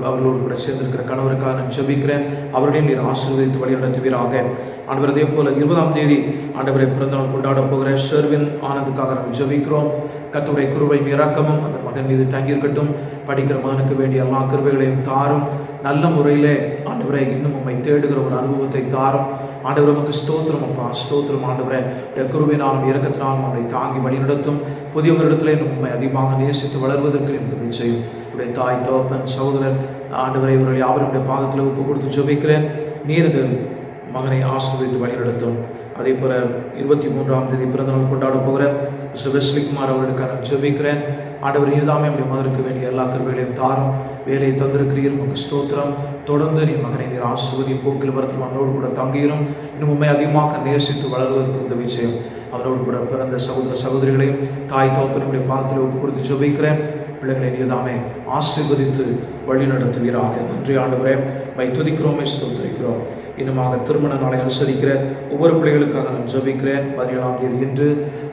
அவர்களோடு கூட சேர்ந்திருக்கிற கணவருக்காக நான் ஜெபிக்கிறேன். அவர்களையும் நீர் ஆசீர்வதித்து வழிநடத்துவீராக. ஆண்டவர், அதே போல 20ஆம் தேதி ஆண்டவரை பிறந்தநாள் கொண்டாட போகிற ஷர்வின் ஆனந்துக்காக நாங்கள் ஜெபிக்கிறோம். கர்த்தருடைய கிருபையும் இரக்கமும் அந்த மகன் மீது தங்கியிருக்கட்டும். படிக்கிற மகனுக்கு வேண்டிய எல்லா கிருபைகளையும் தாரும். நல்ல முறையிலே ஆண்டவரை இன்னும் உம்மை தேடுகிற ஒரு அனுபவத்தை தாரும். ஆண்டவர் உமக்கு ஸ்தோத்திரம் அப்பா, ஸ்தோத்திரம் ஆண்டவரே. கிருபையினாலும் இரக்கத்தினாலும் அவரை தாங்கி வழிநடத்தும். புதிய வருடத்திலே உண்மை அதிகமாக நேசித்து வளர்வதற்கு உதவி செய்யும். உடைய தாய், தகப்பன், சகோதரன் ஆண்டவரை இவர்கள் யாவருடைய பாதத்தில் ஒப்பு கொடுத்து ஜெபிக்கிறேன். நீர் இந்த மகனை ஆசீர்வதித்து வழிநடத்தும். அதே போல 23ஆம் தேதி பிறந்தநாள் கொண்டாட போகிற மிஸ்டர் வெஸ்லி குமார் அவர்களுக்காக நான் ஜெபிக்கிறேன். ஆண்டவர் நீர்தாமே நம்முடைய மகனுக்கு வேண்டிய எல்லா கருவிகளையும் தாரும். வேலையை தந்திருக்கிறீர், உமக்கு ஸ்தோத்திரம். தொடர்ந்து நீ மகனை நீர் ஆசீர்வதி, போக்கில் வரத்தில் அவனோடு கூட தங்கிடும். இன்னும் உண்மை அதிகமாக நேசித்து வளர்வதற்கு உதவி செய்யும். அவனோடு கூட பிறந்த சகோதர சகோதரிகளையும் தாய் தகப்பனுடைய பாதத்தில் ஒப்பு கொடுத்து ஜெபிக்கிறேன். பிள்ளைகளை நீர்தாமே ஆசீர்வதித்து வழி நடத்துவீராக. நன்றி ஆண்டவரே, உம்மை துதிக்கிறோமே, ஸ்தோத்திரிக்கிறோம். இன்னுமாக திருமண நாளை அனுசரிக்கிற ஒவ்வொரு பிள்ளைகளுக்காக நான் ஜெபிக்கிறேன். 17ஆம் தேதி இன்று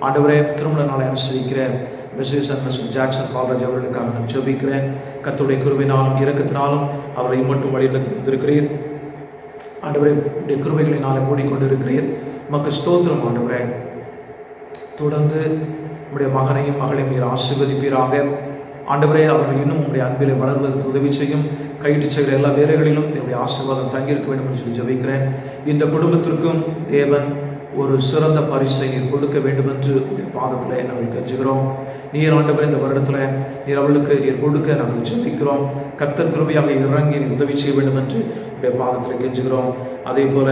ஆண்டவரே திருமண நாளை அனுசரிக்கிறேன். Mrs and Mr Jackson Paulraj அவர்களுக்காக நான் ஜெபிக்கிறேன். கர்த்தருடைய கிருபையினாலும் இரக்கத்தினாலும் அவரை மட்டும் வழிநடத்தி வந்திருக்கிறீர். ஆண்டவரே, உடைய கிருபைகளினாலே மூடிக்கொண்டிருக்கிறீர். உமக்கு ஸ்தோத்திரம் ஆண்டவரே. தொடர்ந்து உடைய மகனையும் மகளையும் நீர் ஆசீர்வதிப்பீராக. ஆண்டவரே, அவர்கள் இன்னும் உங்களுடைய அன்பிலே வளர்வதற்கு உதவி செய்யும். கைட்டு செய்கிற எல்லா வேலைகளிலும் என்னுடைய ஆசீர்வாதம் தங்கியிருக்க வேண்டும் என்று சொல்லி ஜெபிக்கிறேன். இந்த குடும்பத்திற்கும் தேவன் ஒரு சிறந்த பரிசை நீர் கொடுக்க வேண்டும் என்று உடைய பாதத்தில் நாங்கள் கெஞ்சுகிறோம். நீர் ஆண்டவரே, இந்த வருடத்தில் நீர் அவர்களுக்கு நீர் கொடுக்க நாங்கள் ஜெபிக்கிறோம். கர்த்தர் கிருபையாக இறங்கி நீர் உதவி செய்ய வேண்டும் என்று உடைய பாதத்தில் கெஞ்சுகிறோம். அதே போல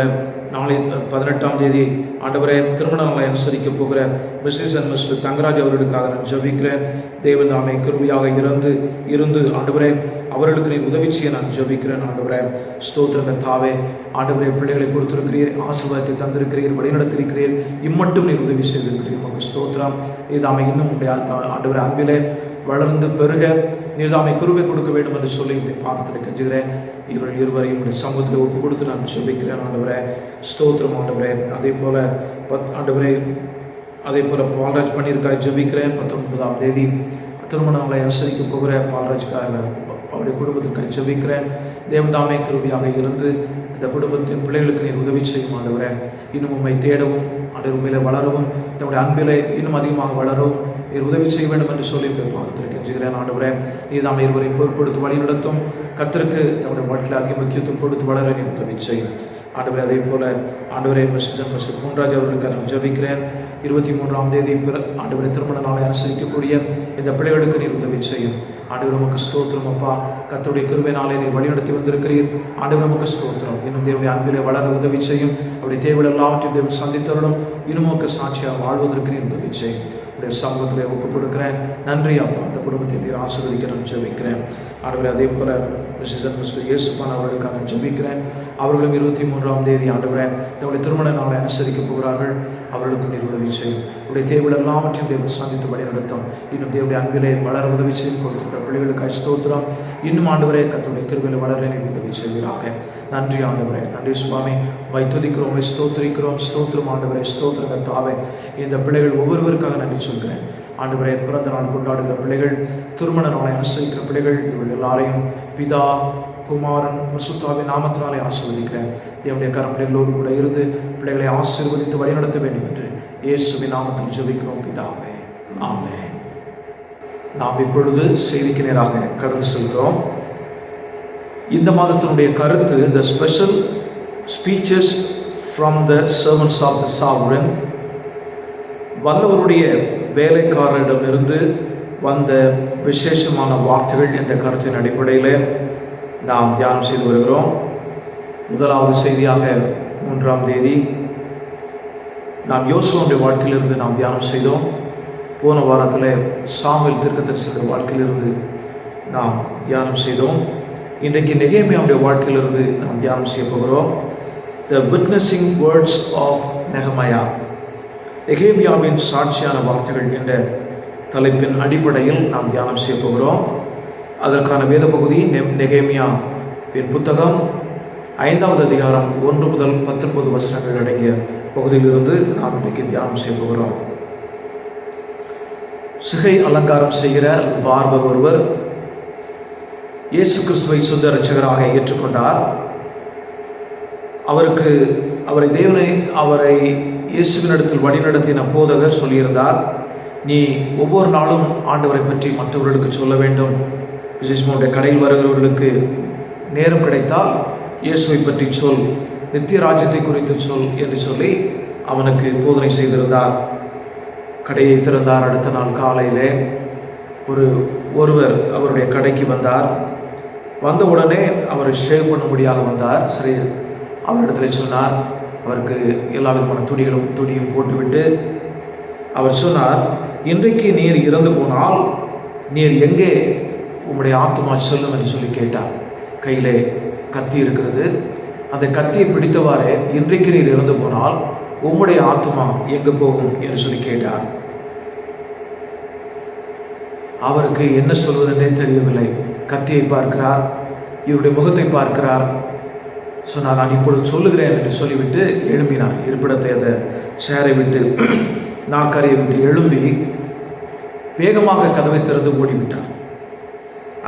நாளை 18ஆம் தேதி ஆண்டவரே திருமண நாளை அனுசரிக்க போகிற மிஸ்ஸஸ் அண்ட் மிஸ்டர் தங்கராஜ் அவர்களுக்காக நான் ஜெபிக்கிறேன். தேவன் தாமே கிருபையாக இருந்து ஆண்டவரே அவர்களுக்கு நீர் உதவி செய்ய நான் ஜெபிக்கிறேன். ஆண்டவரே, ஸ்தோத்திரங்கள் தாவே. ஆண்டவரே, பிள்ளைகளை கொடுத்திருக்கிறீர், ஆசீர்வாதத்தை தந்திருக்கிறீர், வழிநடத்திருக்கிறீர். இம்மட்டும் நீர் உதவி செய்திருக்கிறீர். உமக்கு ஸ்தோத்திரம். இதாமை இன்னும் உடைய ஆண்டவரே அன்பிலே வளர்ந்து பெருக நீர்தாமை கிருபை கொடுக்க வேண்டும் என்று சொல்லி உடைய பாதத்தில் கெஞ்சுகிறேன். இவர்கள் இருவரையும் உடைய சமூகத்தில் ஒப்பு கொடுத்து நான் ஜெபிக்கிறேன் ஆண்டவரே. ஸ்தோத்திரம் ஆண்டவரே. அதே போல ஆண்டவரே பால்ராஜ் பண்ணியிருக்காக ஜெபிக்கிறேன். 19ஆம் தேதி திருமண நாளை அனுசரிக்க போகிற பால்ராஜ்காக அவருடைய குடும்பத்திற்காக ஜெபிக்கிறேன். தேவதாமே கிருபையாக இருந்து இந்த குடும்பத்தின் பிள்ளைகளுக்கு நீர் உதவி செய்யும் ஆண்டவரே. இன்னும் உண்மை தேடவும் ஆண்டவர் உண்மையிலே வளரவும் தன்னுடைய அன்பிலே இன்னும் அதிகமாக வளரவும் நீர் உதவி செய்ய வேண்டும் என்று சொல்லி பாதத்தில் கெஞ்சுகிறேன் ஆண்டவரே. நீர் தாம் இருவரை பொறுப்படுத்தி வழி நடத்தும். கர்த்தருக்கு தன்னுடைய வாழ்க்கையில் அதிக முக்கியத்துவம் கொடுத்து வளர நீர் உதவி செய்யும் ஆண்டவரே. அதே போல ஆண்டவரே மிஸ்டர் பொன்ராஜ் அவர்களுக்கு நான் ஜெபிக்கிறேன். 23ஆம் தேதி ஆண்டவரை திருமண நாளை அனுசரிக்கக்கூடிய இந்த பிள்ளைகளுக்கு நீர் உதவி செய்யும் ஆண்டவர். நமக்கு ஸ்தோத்திரம் அப்பா. கர்த்தருடைய கிருபை நாளை நீர் வழிநடத்தி வந்திருக்கிறீர் ஆண்டவர். நமக்கு ஸ்தோத்திரம். இன்னும் தேவனுடைய அன்பிலே வளர உதவி செய்யும். அவருடைய தேவைகள் எல்லாவற்றையும் தேவன் சந்தித்தருளும். இன்னும் நமக்கு சாட்சியாக வாழ்வதற்கு நீர் உதவி செய்யும். உடைய சமூகத்திலே ஒப்புக் கொடுக்கிறேன். நன்றி அப்பா. அந்த குடும்பத்தை நீர் ஆசீர்வதிக்க நான் ஜெபிக்கிறேன் ஆண்டவரே. அதே போல மிஸ்டர் இயேசுபான் அவர்களுக்காக ஜெபிக்கிறேன். அவர்களும் 23ஆம் தேதி ஆண்டவரே தன்னுடைய திருமண நாளை அனுசரிக்க போகிறார்கள். அவர்களுக்கு நீர் உதவி செய்யும். உடைய தேவைகள் எல்லாவற்றையும் தேவன் சந்தித்து வழி நடத்தும். இன்னும் தேவனுடைய அன்பிலே வளர உதவி செய்யும் கொடுத்திருக்கிற பிள்ளைகளுக்கு ஸ்தோத்திரம். இன்னும் ஆண்டவரே கர்த்தருடைய கிருபையிலே வளர நீர் உதவி செய்வீராக. நன்றி ஆண்டவரே. நன்றி சுவாமி. உம்மை துதிக்கிறோம், ஸ்தோத்திரிக்கிறோம். ஸ்தோத்திரம் ஆண்டவரே. ஸ்தோத்திரம் கர்த்தாவே. இந்த பிள்ளைகள் ஒவ்வொருவருக்காக நன்றி சொல்கிறேன் ஆண்டவரே. பிறந்த நாள் கொண்டாடுகிற பிள்ளைகள், திருமண நாளை அனுசரிக்கிற பிள்ளைகள், இவர்கள் எல்லாரையும் பிதா குமாரன் பரிசுத்தாவின் நாமத்தினாலே ஆசீர்வதிக்கிறேன். தேவனுடைய கரம் பிள்ளைகளோடு கூட இருந்து பிள்ளைகளை ஆசீர்வதித்து வழிநடத்த வேண்டும் என்று இயேசுவின் நாமத்தில் ஜெபிக்கிறோம் பிதாவே. ஆமென். நாம் இப்பொழுது செய்திக்கு நேராக கடந்து செல்கிறோம். இந்த மாதத்தினுடைய கருத்து the special speeches from the servants of the sovereign. வல்லவருடைய வேலைக்காரரிடமிருந்து வந்த விசேஷமான வார்த்தைகள் என்ற கருத்தின் அடிப்படையில் நாம் தியானம் செய்து வருகிறோம். முதலாவது செய்தியாக 3ஆம் தேதி நாம் யோசுவாவுடைய வாழ்க்கையிலிருந்து நாம் தியானம் செய்தோம். போன வாரத்தில் சாமுவேல் தீர்க்கதரிசியுடைய வாழ்க்கையிலிருந்து நாம் தியானம் செய்தோம். இன்றைக்கு நெகேமியாவுடைய வாழ்க்கையிலிருந்து நாம் தியானம் செய்ய போகிறோம். த விட்னஸிங் வேர்ட்ஸ் ஆஃப் நெகமையா, நெகேமியாவின் சாட்சியான வார்த்தைகள் என்ற தலைப்பின் அடிப்படையில் நாம் தியானம் செய்ய போகிறோம். அதற்கான வேத பகுதி நெகேமியாவின் புத்தகம் 5வது அதிகாரம் 1 முதல் 19 வசனங்கள் அடங்கிய பகுதியிலிருந்து நாம் இன்றைக்கு தியானம் செய்ய போகிறோம். சிகை அலங்காரம் செய்கிற பார்பர் ஒருவர் இயேசு கிறிஸ்துவை சொந்த இரட்சகராக ஏற்றுக்கொண்டார். அவரை இயேசுவினிடத்தில் வழிநடத்தின போதகர் சொல்லியிருந்தார், நீ ஒவ்வொரு நாளும் ஆண்டவரை பற்றி மற்றவர்களுக்கு சொல்ல வேண்டும். விசேஷமாக கடையில் வருகிறவர்களுக்கு நேரம் கிடைத்தால் இயேசுவை பற்றி சொல், நித்திய ராஜ்யத்தை குறித்து சொல் என்று சொல்லி அவனுக்கு போதனை செய்திருந்தார். கடையை திறந்தார். அடுத்த நாள் காலையிலே ஒருவர் அவருடைய கடைக்கு வந்தார். வந்த உடனே அவர் ஷேவ் பண்ணும்படியாக வந்தார். சரி, அவரிடத்தில் சொன்னார். அவருக்கு எல்லா விதமான துணியும் போட்டுவிட்டு அவர் சொன்னார், இன்றைக்கு நீர் இறந்து போனால் நீர் எங்கே உம்முடைய ஆத்மா செல்லும் என்று சொல்லி கேட்டார். கையிலே கத்தி இருக்கிறது. அந்த கத்தியை பிடித்தவாறே, இன்றைக்கு நீர் இறந்து போனால் உம்முடைய ஆத்மா எங்கு போகும் என்று சொல்லி கேட்டார். அவருக்கு என்ன சொல்வதென்றே தெரியவில்லை. கத்தியை பார்க்கிறார், இவருடைய முகத்தை பார்க்கிறார். சொன்னார், நான் இப்பொழுது சொல்லுகிறேன் என்று சொல்லிவிட்டு எழும்பினார். இருப்பிடத்தை அந்த சேரை விட்டு நாற்காலியை விட்டு எழும்பி வேகமாக கதவை திறந்து ஓடிவிட்டார்.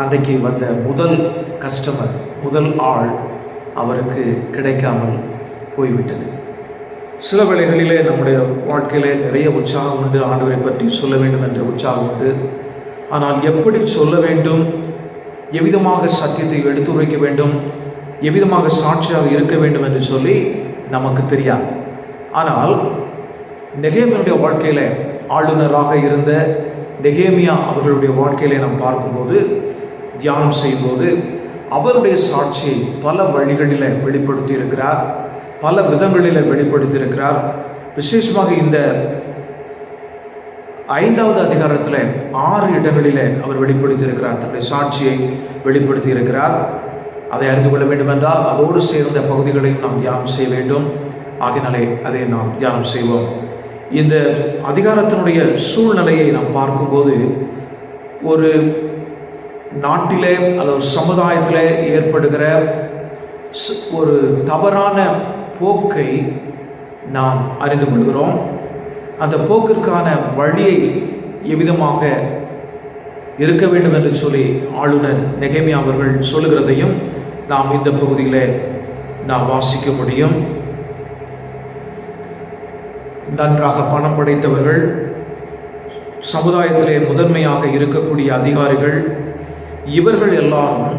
அன்றைக்கு வந்த முதல் கஸ்டமர், முதல் ஆள் அவருக்கு கிடைக்காமல் போய்விட்டது. சில வேளைகளிலே நம்முடைய வாழ்க்கையிலே நிறைய உற்சாகம் உண்டு, ஆண்டவரை பற்றி சொல்ல வேண்டும் என்ற உற்சாகம் உண்டு. ஆனால் எப்படி சொல்ல வேண்டும், எவ்விதமாக சத்தியத்தை எடுத்துரைக்க வேண்டும், எவ்விதமாக சாட்சியாக இருக்க வேண்டும் என்று சொல்லி நமக்கு தெரியாது. ஆனால் நெகேமியாவுடைய வாழ்க்கையில் ஆளுநராக இருந்த நெகேமியா அவர்களுடைய வாழ்க்கையிலே நாம் பார்க்கும்போது, தியானம் செய்யும்போது அவருடைய சாட்சியை பல வழிகளில் வெளிப்படுத்தி இருக்கிறார், பல விதங்களில் வெளிப்படுத்தி இருக்கிறார். விசேஷமாக இந்த 5வது அதிகாரத்தில் 6 இடங்களில் அவர் வெளிப்படுத்தி இருக்கிறார், தன்னுடைய சாட்சியை வெளிப்படுத்தி இருக்கிறார். அதை அறிந்து கொள்ள வேண்டும் என்றால் அதோடு சேர்ந்த பகுதிகளையும் நாம் தியானம் செய்ய வேண்டும். ஆகினாலே அதை நாம் தியானம் செய்வோம். இந்த அதிகாரத்தினுடைய சூழ்நிலையை நாம் பார்க்கும்போது ஒரு நாட்டிலே அல்லது சமுதாயத்திலே ஏற்படுகிற ஒரு தவறான போக்கை நாம் அறிந்து கொள்கிறோம். அந்த போக்கிற்கான வழியை எவ்விதமாக இருக்க வேண்டும் என்று சொல்லி ஆளுநர் நெகேமியா அவர்கள் சொல்லுகிறதையும் நாம் இந்த பகுதியில் நாம் வாசிக்க முடியும். நன்றாக பணம் படைத்தவர்கள், சமுதாயத்திலே முதன்மையாக இருக்கக்கூடிய அதிகாரிகள், இவர்கள் எல்லாரும்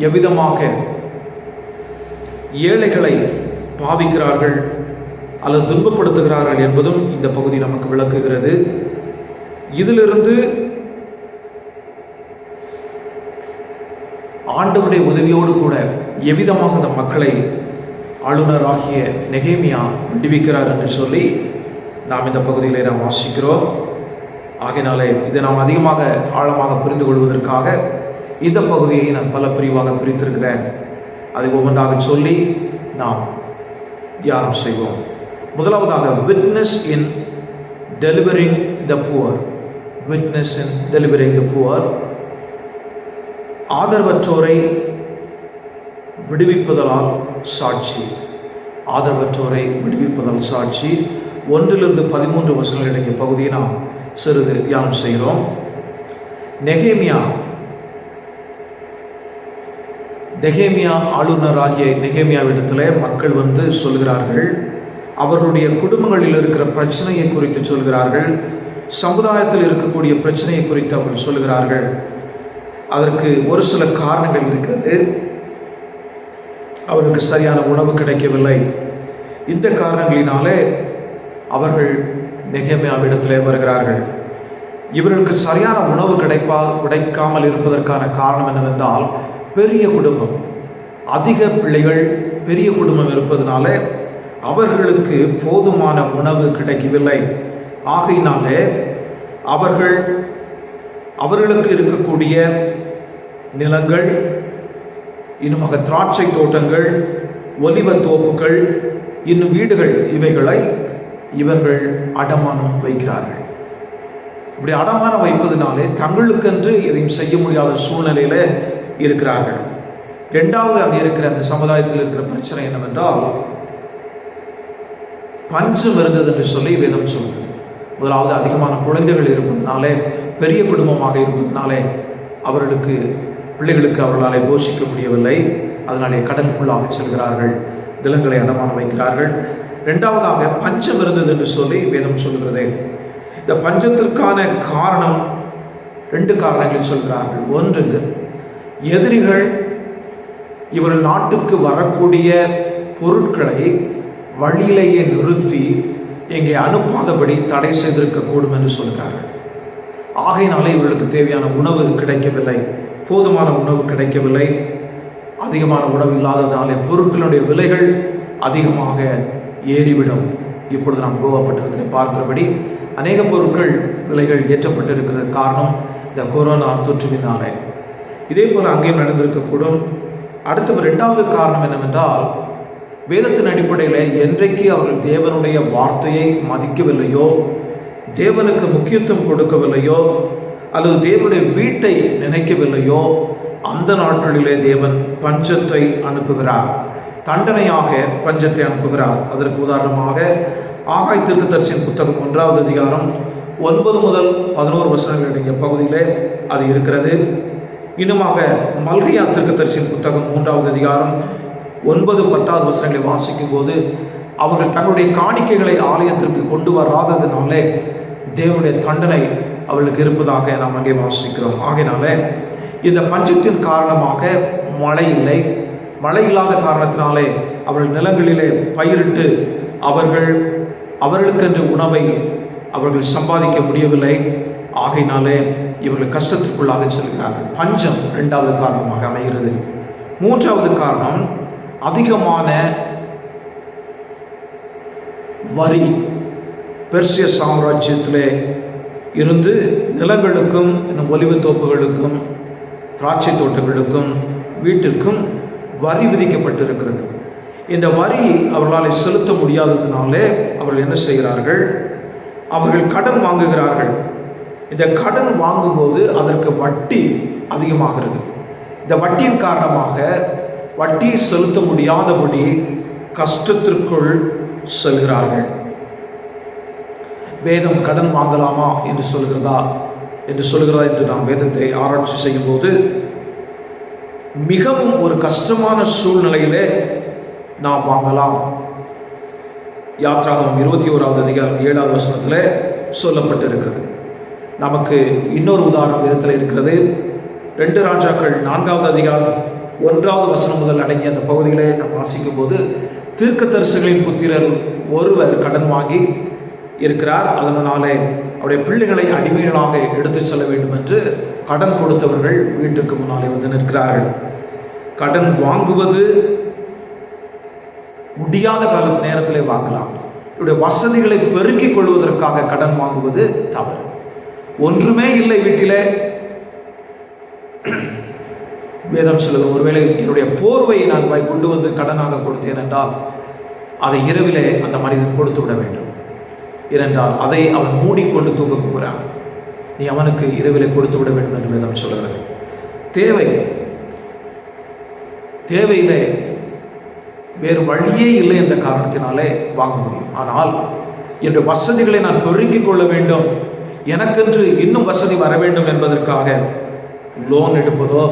எவ்விதமாக ஏழைகளை பாவிக்கிறார்கள் அல்லது துன்பப்படுத்துகிறார்கள் என்பதும் இந்த பகுதி நமக்கு விளக்குகிறது. இதிலிருந்து ஆண்டவருடைய உதவியோடு கூட எவ்விதமாக இந்த மக்களை ஆளுநராகிய நெகேமியா விடுவிக்கிறார் என்று சொல்லி நாம் இந்த பகுதியிலே நாம் வாசிக்கிறோம். ஆகையினாலே இதை நாம் அதிகமாக ஆழமாக புரிந்து கொள்வதற்காக இந்த பகுதியை நான் பல பிரிவாக பிரித்திருக்கிறேன். அதை ஒவ்வொன்றாக சொல்லி நாம் தியானம் செய்வோம். முதலாவதாக witness in delivering the poor. Witness in delivering the poor, ஆதரவற்றோரை விடுவிப்பதால் சாட்சி. ஆதரவற்றோரை விடுவிப்பதால் சாட்சி. 1 to 13 வசனங்களுடைய பகுதியை நாம் சிறிது தியானம் செய்கிறோம். நெகேமியா ஆளுநராகிய நெகேமியாவிடத்தில் மக்கள் வந்து சொல்கிறார்கள். அவர்களுடைய குடும்பங்களில் இருக்கிற பிரச்சனையை குறித்து சொல்கிறார்கள். சமுதாயத்தில் இருக்கக்கூடிய பிரச்சனையை குறித்து அவர்கள் சொல்கிறார்கள். அதற்கு ஒரு சில காரணங்கள் இருக்கிறது. அவருக்கு சரியான உணவு கிடைக்கவில்லை. இந்த காரணங்களினாலே அவர்கள் நெகேமியாவிடத்திலே வருகிறார்கள். இவர்களுக்கு சரியான உணவு கிடைக்காமல் இருப்பதற்கான காரணம் என்னவென்றால், பெரிய குடும்பம், அதிக பிள்ளைகள், பெரிய குடும்பம் இருப்பதனால அவர்களுக்கு போதுமான உணவு கிடைக்கவில்லை. ஆகையினாலே அவர்களுக்கு இருக்கக்கூடிய நிலங்கள், இன்னுமாக திராட்சை தோட்டங்கள், ஒலிவ தோப்புகள், இன்னும் வீடுகள், இவைகளை இவர்கள் அடமானம் வைக்கிறார்கள். இப்படி அடமானம் வைப்பதனாலே தங்களுக்கென்று எதையும் செய்ய முடியாத சூழ்நிலையில் இருக்கிறார்கள். இரண்டாவது, அங்கே இருக்கிற அந்த சமுதாயத்தில் இருக்கிற பிரச்சனை என்னவென்றால், பஞ்சம் இருந்தது என்று சொல்லி வேதம் சொல்லுது. முதலாவது, அதிகமான குழந்தைகள் இருப்பதனாலே, பெரிய குடும்பமாக இருப்பதனாலே பிள்ளைகளுக்கு அவர்களாலே போஷிக்க முடியவில்லை. அதனாலே கடனுக்குள்ளாக செல்கிறார்கள், நிலங்களை அடமானம் வைக்கிறார்கள். இரண்டாவதாக, பஞ்சம் இருந்தது என்று சொல்லி வேதம் சொல்கிறது. இந்த பஞ்சத்திற்கான காரணம் 2 காரணங்களை சொல்கிறார்கள். ஒன்று, எதிரிகள் இவர்கள் நாட்டுக்கு வரக்கூடிய பொருட்களை வழியிலேயே நிறுத்தி இங்கே அனுப்பாதபடி தடை செய்திருக்கக்கூடும் என்று சொல்கிறார்கள். ஆகையினாலே இவர்களுக்கு தேவையான உணவு கிடைக்கவில்லை, போதுமான உணவு கிடைக்கவில்லை. அதிகமான உணவு இல்லாததாலே பொருட்களுடைய விலைகள் அதிகமாக ஏறிவிடும். இப்பொழுது நாம் கோவா பட்டணத்தில் பார்க்கிறபடி அநேக பொருட்கள் விலைகள் ஏற்றப்பட்டிருக்கிறது. காரணம் இந்த கொரோனா தொற்றுவினாலே. இதே போல் அங்கேயும் நடந்திருக்கக்கூடும். அடுத்த 2வது காரணம் என்னவென்றால், வேதத்தின் அடிப்படையில் என்றைக்கு அவர்கள் தேவனுடைய வார்த்தையை மதிக்கவில்லையோ, தேவனுக்கு முக்கியத்துவம் கொடுக்கவில்லையோ, அல்லது தேவனுடைய வீட்டை நினைக்கவில்லையோ, அந்த நாட்களிலே தேவன் பஞ்சத்தை அனுப்புகிறார், தண்டனையாக பஞ்சத்தை அனுப்புகிறார். அதற்கு உதாரணமாக ஆகாய் தீர்க்கதரிசியின் புத்தகம் 1வது அதிகாரம் 9 முதல் 11 வசனங்களுடைய பகுதியிலே அது இருக்கிறது. இன்னுமாக மல்கியா தீர்க்கதரிசியின் புத்தகம் 3வது அதிகாரம் 9, 10 வசனங்களை வாசிக்கும் போது, அவர்கள் தங்களுடைய காணிக்கைகளை ஆலயத்திற்கு கொண்டு வராததினாலே தேவனுடைய தண்டனை அவர்களுக்கு இருப்பதாக நாம் அங்கே வாசிக்கிறோம். ஆகையினால இந்த பஞ்சத்தின் காரணமாக மழை இல்லை. மழை இல்லாத காரணத்தினாலே அவர்கள் நிலங்களிலே பயிரிட்டு அவர்களுக்கென்று உணவை அவர்கள் சம்பாதிக்க முடியவில்லை. ஆகையினாலே இவர்கள் கஷ்டத்திற்குள்ளாக செல்கிறார்கள். பஞ்சம் 2வது காரணமாக அமைகிறது. 3வது காரணம், அதிகமான வரி. பெர்சிய சாம்ராஜ்யத்திலே இருந்து நிலங்களுக்கும், இன்னும் ஒலிவு தோப்புகளுக்கும், திராட்சை தோட்டங்களுக்கும், வீட்டிற்கும் வரி விதிக்கப்பட்டிருக்கிறது. இந்த வரி அவர்களால் செலுத்த முடியாததினாலே அவர்கள் என்ன செய்கிறார்கள்? அவர்கள் கடன் வாங்குகிறார்கள். இந்த கடன் வாங்கும்போது அதற்கு வட்டி அதிகமாகிறது. இந்த வட்டியின் காரணமாக வட்டியை செலுத்த முடியாதபடி கஷ்டத்திற்குள் செல்கிறார்கள். வேதம் கடன் வாங்கலாமா என்று சொல்கிறதா என்று நாம் வேதத்தை ஆராய்ச்சி செய்யும் போது மிகவும் ஒரு கஷ்டமான சூழ்நிலையிலே நாம் வாங்கலாம். யாத்ராகமம் 21வது அதிகாரம் 7வது வசனத்தில் சொல்லப்பட்டிருக்கிறது. நமக்கு இன்னொரு உதாரணம் வேதத்தில் இருக்கிறது. 2 ராஜாக்கள் 4வது அதிகாரம் 1வது வசனம் முதல் அடங்கிய அந்த பகுதியிலே நாம் வாசிக்கும் போது தீர்க்கதரிசிகளின் புத்திரர் ஒருவர் கடன் வாங்கி இருக்கிறார். அதனாலே அவருடைய பிள்ளைகளை அடிமைகளாக எடுத்து செல்ல வேண்டும் என்று கடன் கொடுத்தவர்கள் வீட்டுக்கு முன்னாலே வந்து நிற்கிறார்கள். கடன் வாங்குவது முடியாத கால நேரத்தில் வாங்கலாம். இவருடைய வசதிகளை பெருக்கிக் கொள்வதற்காக கடன் வாங்குவது தவறு. ஒன்றுமே இல்லை வீட்டிலே, வேதம் சொல்லுது, ஒருவேளை என்னுடைய போர்வையை நான் கொண்டு வந்து கடனாக கொடுத்தேன் என்றால் அதை இரவிலே அந்த மனிதன் கொடுத்து விட வேண்டும். ஏனென்றால் அதை அவன் மூடிக்கொண்டு தூங்க போகிறான். நீ அவனுக்கு இரவிலே கொடுத்து விட வேண்டும் என்று வேதம் சொல்கிறது. தேவையிலே வேறு வழியே இல்லை என்ற காரணத்தினாலே வாங்க முடியும். ஆனால் என்னுடைய வசதிகளை நான் பெருக்கிக் கொள்ள வேண்டும், எனக்கென்று இன்னும் வசதி வர வேண்டும் என்பதற்காக லோன் எடுப்பதோ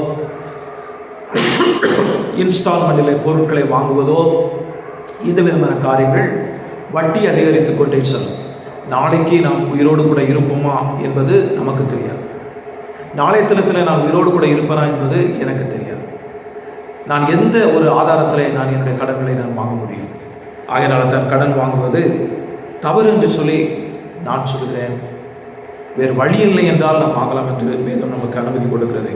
இன்ஸ்டால்மெண்டிலே பொருட்களை வாங்குவதோ இந்த விதமான காரியங்கள் வட்டி அதிகரித்து கொண்டே செல்லும். நாளைக்கு நாம் உயிரோடு கூட இருப்போமா என்பது நமக்கு தெரியாது. நாளைய தினத்தில் நான் உயிரோடு கூட இருப்பேனா என்பது எனக்கு தெரியாது. நான் எந்த ஒரு ஆதாரத்தில் நான் என்னுடைய கடன்களை நான் வாங்க முடியும்? ஆகையினால தான் கடன் வாங்குவது தவறு என்று சொல்லி நான் சொல்கிறேன். வேறு வழி இல்லை என்றால் நாம் வாங்கலாம் என்று வேதம் நமக்கு அனுமதி கொடுக்கிறது.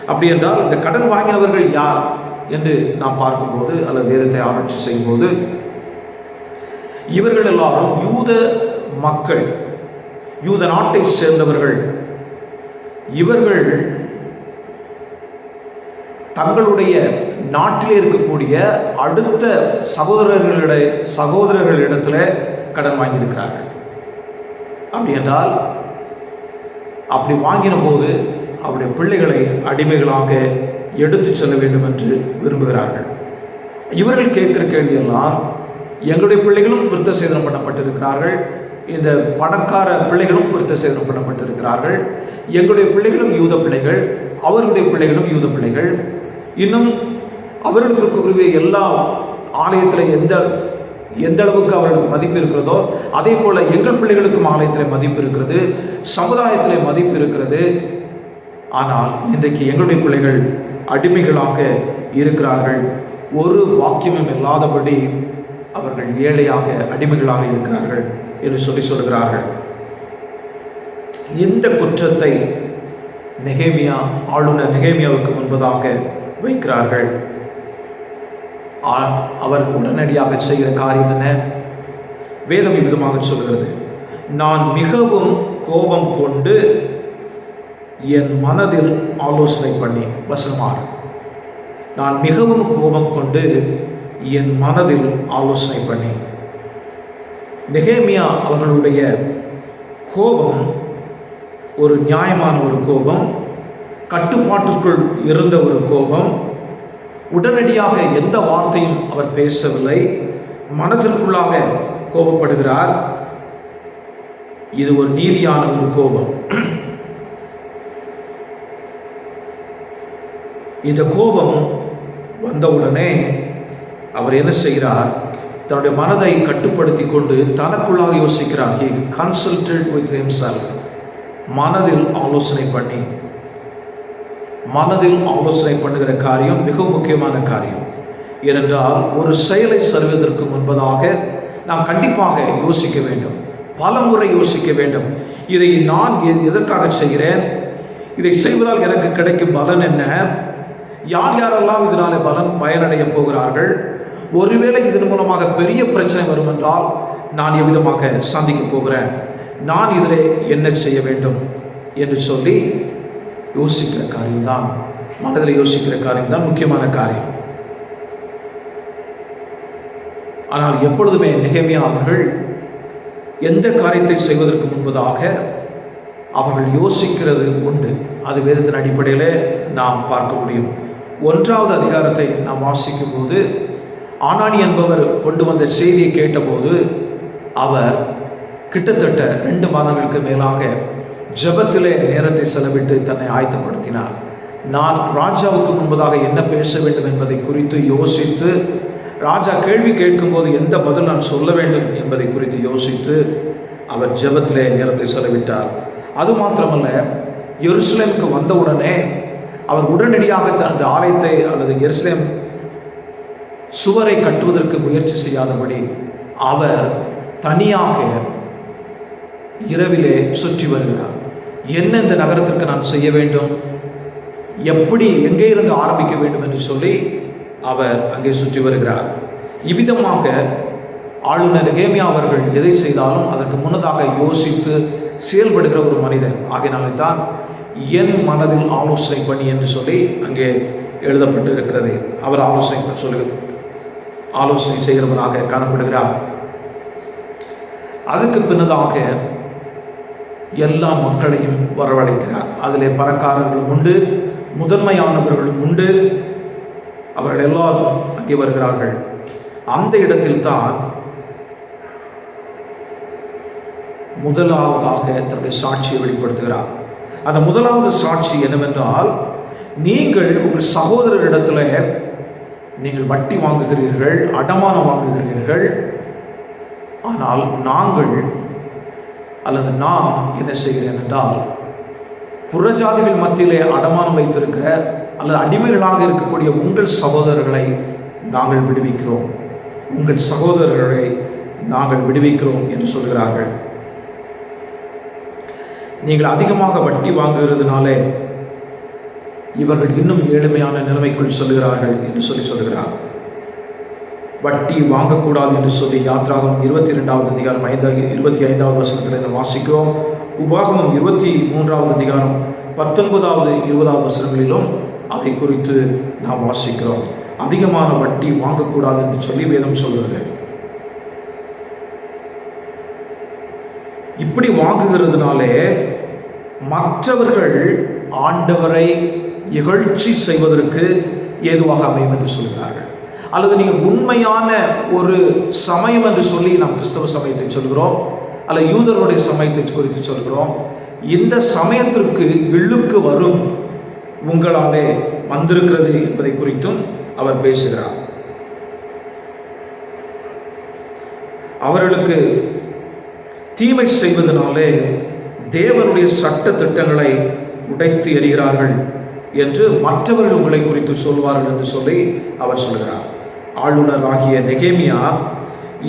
அப்படி என்றால் இந்த கடன் வாங்கினவர்கள் யார் என்று நாம் பார்க்கும்போது அல்லது வேதத்தை ஆராய்ச்சி செய்யும்போது இவர்கள் எல்லாரும் யூத மக்கள், யூத நாட்டை சேர்ந்தவர்கள். இவர்கள் தங்களுடைய நாட்டிலே இருக்கக்கூடிய அடுத்த சகோதரர்களிடத்தில் கடன் வாங்கியிருக்கிறார்கள். அப்படி என்றால் அப்படி வாங்கின போது அவருடைய பிள்ளைகளை அடிமைகளாக எடுத்து செல்ல வேண்டும் என்று விரும்புகிறார்கள். இவர்கள் கேட்கிற கேள்வியெல்லாம், எங்களுடைய பிள்ளைகளும் விருத்த சேதனம் பண்ணப்பட்டிருக்கிறார்கள், இந்த பணக்கார பிள்ளைகளும் விருத்த சேதனம் பண்ணப்பட்டிருக்கிறார்கள், எங்களுடைய பிள்ளைகளும் யூத பிள்ளைகள், அவர்களுடைய பிள்ளைகளும் யூத பிள்ளைகள், இன்னும் அவர்களுக்கு இருக்கக்கூடிய எல்லா ஆலயத்தில் எந்த அளவுக்கு அவர்களுக்கு மதிப்பு இருக்கிறதோ அதே போல எங்கள் பிள்ளைகளுக்கும் ஆலயத்தில் மதிப்பு இருக்கிறது, சமுதாயத்தில் மதிப்பு இருக்கிறது. ஆனால் இன்றைக்கு எங்களுடைய பிள்ளைகள் அடிமைகளாக இருக்கிறார்கள், ஒரு வாக்கியமும் இல்லாதபடி அவர்கள் ஏழையாக அடிமைகளாக இருக்கிறார்கள் என்று சொல்கிறார்கள். இந்த குற்றத்தை ஆளுநர் நெகேமியாவுக்கு முன்பதாக வைக்கிறார்கள். அவர் உடனடியாக செய்கிற காரியம் என்ன? வேதம் விதமாக சொல்கிறது, நான் மிகவும் கோபம் கொண்டு என் மனதில் ஆலோசனை பண்ணி, வசனமாக, நான் மிகவும் கோபம் கொண்டு என் மனதில் ஆலோசனை பண்ணி. நெகேமியா அவர்களுடைய கோபம் ஒரு நியாயமான ஒரு கோபம், கட்டுப்பாட்டிற்குள் இருந்த ஒரு கோபம். உடனடியாக எந்த வார்த்தையும் அவர் பேசவில்லை, மனதிற்குள்ளாக கோபப்படுகிறார். இது ஒரு நீதியான ஒரு கோபம். இந்த கோபம் வந்தவுடனே அவர் என்ன செய்கிறார்? தன்னுடைய மனதை கட்டுப்படுத்தி கொண்டு தனக்குள்ளாக யோசிக்கிறார். He consulted with himself. மனதில் ஆலோசனை பண்ணுகிற காரியம் மிகவும் முக்கியமான காரியம். ஏனென்றால் ஒரு செயலை செய்வதற்கு முன்பதாக நாம் கண்டிப்பாக யோசிக்க வேண்டும், பல முறை யோசிக்க வேண்டும். இதை நான் எதற்காக செய்கிறேன்? இதை செய்வதால் எனக்கு கிடைக்கும் பலன் என்ன? யாரெல்லாம் இதனால பயனடைய போகிறார்கள்? ஒருவேளை இதன் மூலமாக பெரிய பிரச்சனை வரும் என்றால் நான் எவ்விதமாக சந்திக்க போகிறேன்? நான் இதில் என்ன செய்ய வேண்டும் என்று சொல்லி யோசிக்கிற காரியம்தான், மனதில் யோசிக்கிற காரியம்தான் முக்கியமான காரியம். ஆனால் எப்பொழுதுமே நெகேமியா அவர்கள் எந்த காரியத்தை செய்வதற்கு முன்பதாக அவர்கள் யோசிக்கிறது உண்டு. அது வேதத்தின் அடிப்படையில் நாம் பார்க்க முடியும். 1வது அதிகாரத்தை நாம் வாசிக்கும் போது, ஆனானி என்பவர் கொண்டு வந்த செய்தியை கேட்டபோது அவர் கிட்டத்தட்ட 2 மாதங்களுக்கு மேலாக ஜெபத்திலே நேரத்தை செலவிட்டு தன்னை ஆயத்தப்படுத்தினார். நான் ராஜாவுக்கு முன்பதாக என்ன பேச வேண்டும் என்பதை குறித்து யோசித்து, ராஜா கேள்வி கேட்கும்போது எந்த பதில் நான் சொல்ல வேண்டும் என்பதை குறித்து யோசித்து அவர் ஜெபத்திலே நேரத்தை செலவிட்டார். அது மாத்திரமல்ல, எருசலேமுக்கு வந்தவுடனே அவர் உடனடியாக தனது ஆலயத்தை அல்லது எருசலேம் சுவரை கட்டுவதற்கு முயற்சி செய்யாதபடி அவர் தனியாக இரவிலே சுற்றி வருகிறார். என்ன இந்த நகரத்திற்கு நான் செய்ய வேண்டும், எப்படி எங்கே இருந்து ஆரம்பிக்க வேண்டும் என்று சொல்லி அவர் அங்கே சுற்றி வருகிறார். இவ்விதமாக ஆளுநர் நெகேமியா அவர்கள் எதை செய்தாலும் அதற்கு முன்னதாக யோசித்து செயல்படுகிற ஒரு மனிதர். ஆகையினாலே தான் என் மனதில் ஆலோசனை பண்ணி என்று சொல்லி அங்கே எழுதப்பட்டு இருக்கிறது. அவர் ஆலோசனை செய்கிறவராக காணப்படுகிறார். அதுக்கு பின்னதாக எல்லா மக்களையும் வரவழைக்கிறார். அதிலே பணக்காரர்களும் உண்டு, முதன்மையானவர்களும் உண்டு. அவர்கள் எல்லாரும் அங்கே வருகிறார்கள். அந்த இடத்தில் தான் முதலாவதாக தன்னுடைய சாட்சியை வெளிப்படுத்துகிறார். அந்த முதலாவது சாட்சி என்னவென்றால், நீங்கள் உங்கள் சகோதரரிடத்தில் நீங்கள் வட்டி வாங்குகிறீர்கள், அடமானம் வாங்குகிறீர்கள். ஆனால் நான் என்ன செய்கிறேன் என்றால், புறஜாதிகள் மத்தியிலே அடமானம் வைத்திருக்கிற அல்லது அடிமைகளாக இருக்கக்கூடிய உங்கள் சகோதரர்களை நாங்கள் விடுவிக்கிறோம், உங்கள் சகோதரர்களை நாங்கள் விடுவிக்கிறோம் என்று சொல்கிறார்கள். நீங்கள் அதிகமாக வட்டி வாங்குகிறதுனாலே இவர்கள் இன்னும் ஏழ்மையான நிலைமைக்குள் சொல்கிறார்கள் என்று சொல்கிறார். வட்டி வாங்கக்கூடாது என்று சொல்லி யாத்ராகமம் 22வது அதிகாரம் 25வது வசனத்தில் வாசிக்கிறோம். உபாகமம் 23வது அதிகாரம் 19வது 20வது வசனங்களிலும் அதை குறித்து நாம் வாசிக்கிறோம். அதிகமான வட்டி வாங்கக்கூடாது என்று சொல்லி வேதம் சொல்கிறது. இப்படி வாங்குகிறதுனாலே மற்றவர்கள் ஆண்டவரை இகழ்ச்சி செய்வதற்கு ஏதுவாக அமையும் என்று சொல்கிறார்கள். அல்லது நீங்கள் உண்மையான ஒரு சமயம் என்று சொல்லி நாம் கிறிஸ்தவ சமயத்தை சொல்கிறோம், அல்லது யூதர்களுடைய சமயத்தை குறித்து சொல்கிறோம். இந்த சமயத்திற்கு இழுக்கு வரும் உங்களாலே வந்திருக்கிறது என்பதை குறித்தும் அவர் பேசுகிறார். அவர்களுக்கு தீமை செய்வதனாலே தேவனுடைய சட்ட திட்டங்களை உடைத்து எறிகிறார்கள் என்று மற்றவர்கள் உங்களை குறித்து சொல்வார்கள் என்று சொல்லி அவர் சொல்கிறார். ஆளுநர் ஆகிய நெகேமியா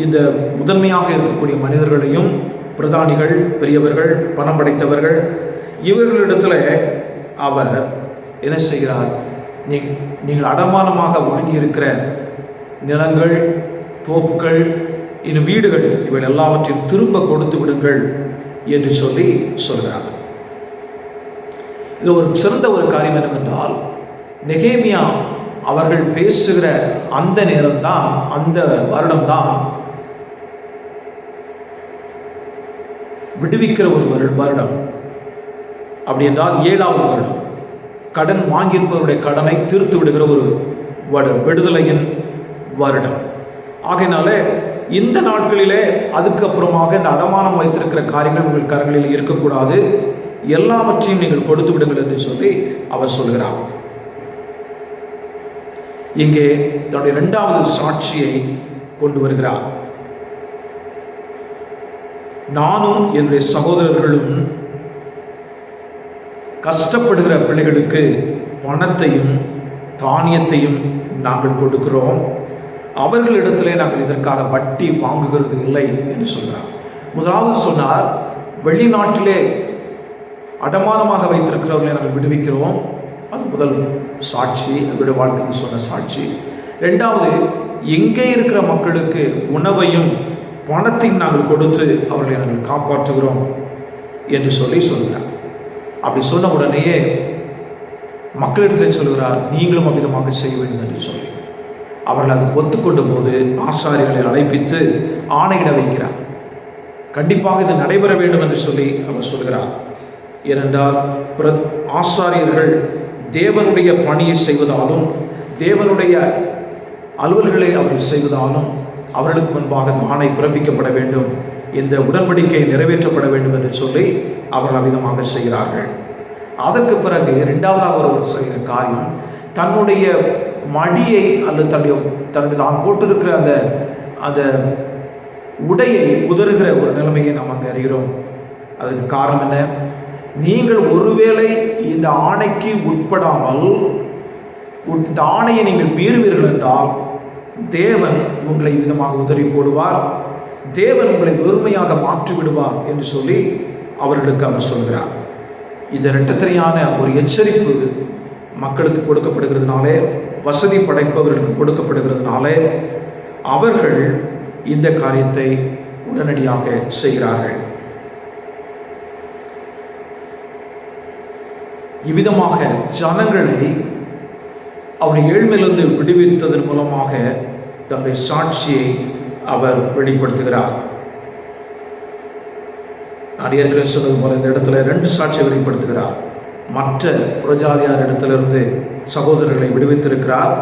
இந்த முதன்மையாக இருக்கக்கூடிய மனிதர்களையும், பிரதானிகள், பெரியவர்கள், பணம் படைத்தவர்கள், இவர்களிடத்தில் அவர் என்ன செய்கிறார், நீங்கள் அடமானமாக வாங்கியிருக்கிற நிலங்கள், தோப்புகள், இன்னும் வீடுகள், இவை எல்லாவற்றையும் திரும்ப கொடுத்து விடுங்கள் என்று சொல்லி சொல்கிறார். இது ஒரு சிறந்த ஒரு காரியம் என்னவென்றால், நெகேமியா அவர்கள் பேசுகிற அந்த நேரம்தான், அந்த வருடம்தான் விடுவிக்கிற ஒரு வருடம். அப்படி என்றால் 7வது வருடம், கடன் வாங்கியிருப்பவருடைய கடனை தீர்த்து விடுகிற ஒரு விடுதலையின் வருடம். ஆகையினால இந்த நாட்களிலே அதுக்கப்புறமாக இந்த அடமானம் வைத்திருக்கிற காரியங்கள் உங்கள் கரங்களில் இருக்கக்கூடாது, எல்லாவற்றையும் நீங்கள் கொடுத்து விடுங்கள் என்று சொல்லி அவர் சொல்கிறார். இங்கே தன்னுடைய 2வது சாட்சியை கொண்டு வருகிறார். நானும் என்னுடைய சகோதரர்களும் கஷ்டப்படுகிற பிள்ளைகளுக்கு பணத்தையும் தானியத்தையும் நாங்கள் கொடுக்கிறோம், அவர்களிடத்திலே நாங்கள் இதற்காக வட்டி வாங்குகிறது இல்லை என்று சொல்கிறார். முதலாவது சொன்னார், வெளிநாட்டிலே அடமானமாக வைத்திருக்கிறவர்களை நாங்கள் விடுவிக்கிறோம். அது முதல் சாட்சி, அவருடைய வாழ்க்கையில் சொன்ன சாட்சி. 2வது, எங்கே இருக்கிற மக்களுக்கு உணவையும் பணத்தையும் நாங்கள் கொடுத்து அவர்களை நாங்கள் காப்பாற்றுகிறோம் என்று சொல்கிறார். அப்படி சொன்ன உடனேயே மக்களிடத்தில் சொல்கிறார், நீங்களும் அவ்விதமாக செய்ய வேண்டும் என்று சொல்லி அவர்கள் அதுக்கு ஒத்துக்கொண்ட போது ஆசாரிகளை அழைப்பித்து ஆணையிட வைக்கிறார். கண்டிப்பாக இது நடைபெற வேண்டும் என்று சொல்லி அவர் சொல்கிறார். ஏனென்றால் ஆசாரியர்கள் தேவனுடைய பணியை செய்வதாலும் தேவனுடைய அலுவல்களை அவர்கள் செய்வதாலும் அவர்களுக்கு முன்பாக இந்த ஆணை பிறப்பிக்கப்பட வேண்டும், இந்த உடன்படிக்கை நிறைவேற்றப்பட வேண்டும் என்று சொல்லி அவர்கள் அவ்விதமாக செய்கிறார்கள். அதற்கு பிறகு இரண்டாவதாக ஒரு செய்கிற காரியம், தன்னுடைய மடியை அல்லது தன்னுடைய தான் போட்டிருக்கிற அந்த உடையை உதறுகிற ஒரு நிலைமையை நாம் அங்கே அறிகிறோம். அதற்கு காரணம் என்ன? நீங்கள் ஒருவேளை இந்த ஆணைக்கு உட்படாமல் இந்த ஆணையை நீங்கள் மீறுவீர்கள் என்றால் தேவன் உங்களை விதமாக உதறி போடுவார், தேவன் உங்களை வெறுமையாக மாற்றி விடுவார் என்று சொல்லி அவர்களுக்கு அவர் சொல்கிறார். இந்த இரட்டத்தனையான ஒரு எச்சரிப்பு மக்களுக்கு கொடுக்கப்படுகிறதுனாலே, வசதி படைப்பவர்களுக்கு கொடுக்கப்படுகிறதுனாலே அவர்கள் இந்த காரியத்தை உடனடியாக செய்கிறார்கள். இவ்விதமாக ஜனங்களை அவருடைய ஏழ்மையிலிருந்து விடுவித்ததன் மூலமாக தன்னுடைய சாட்சியை அவர் வெளிப்படுத்துகிறார். நான் ஏற்கனவே சொன்னது போல இந்த இடத்துல 2 சாட்சியை வெளிப்படுத்துகிறார். மற்ற புறஜாதியார் இடத்திலிருந்து சகோதரர்களை விடுவித்திருக்கிறார்.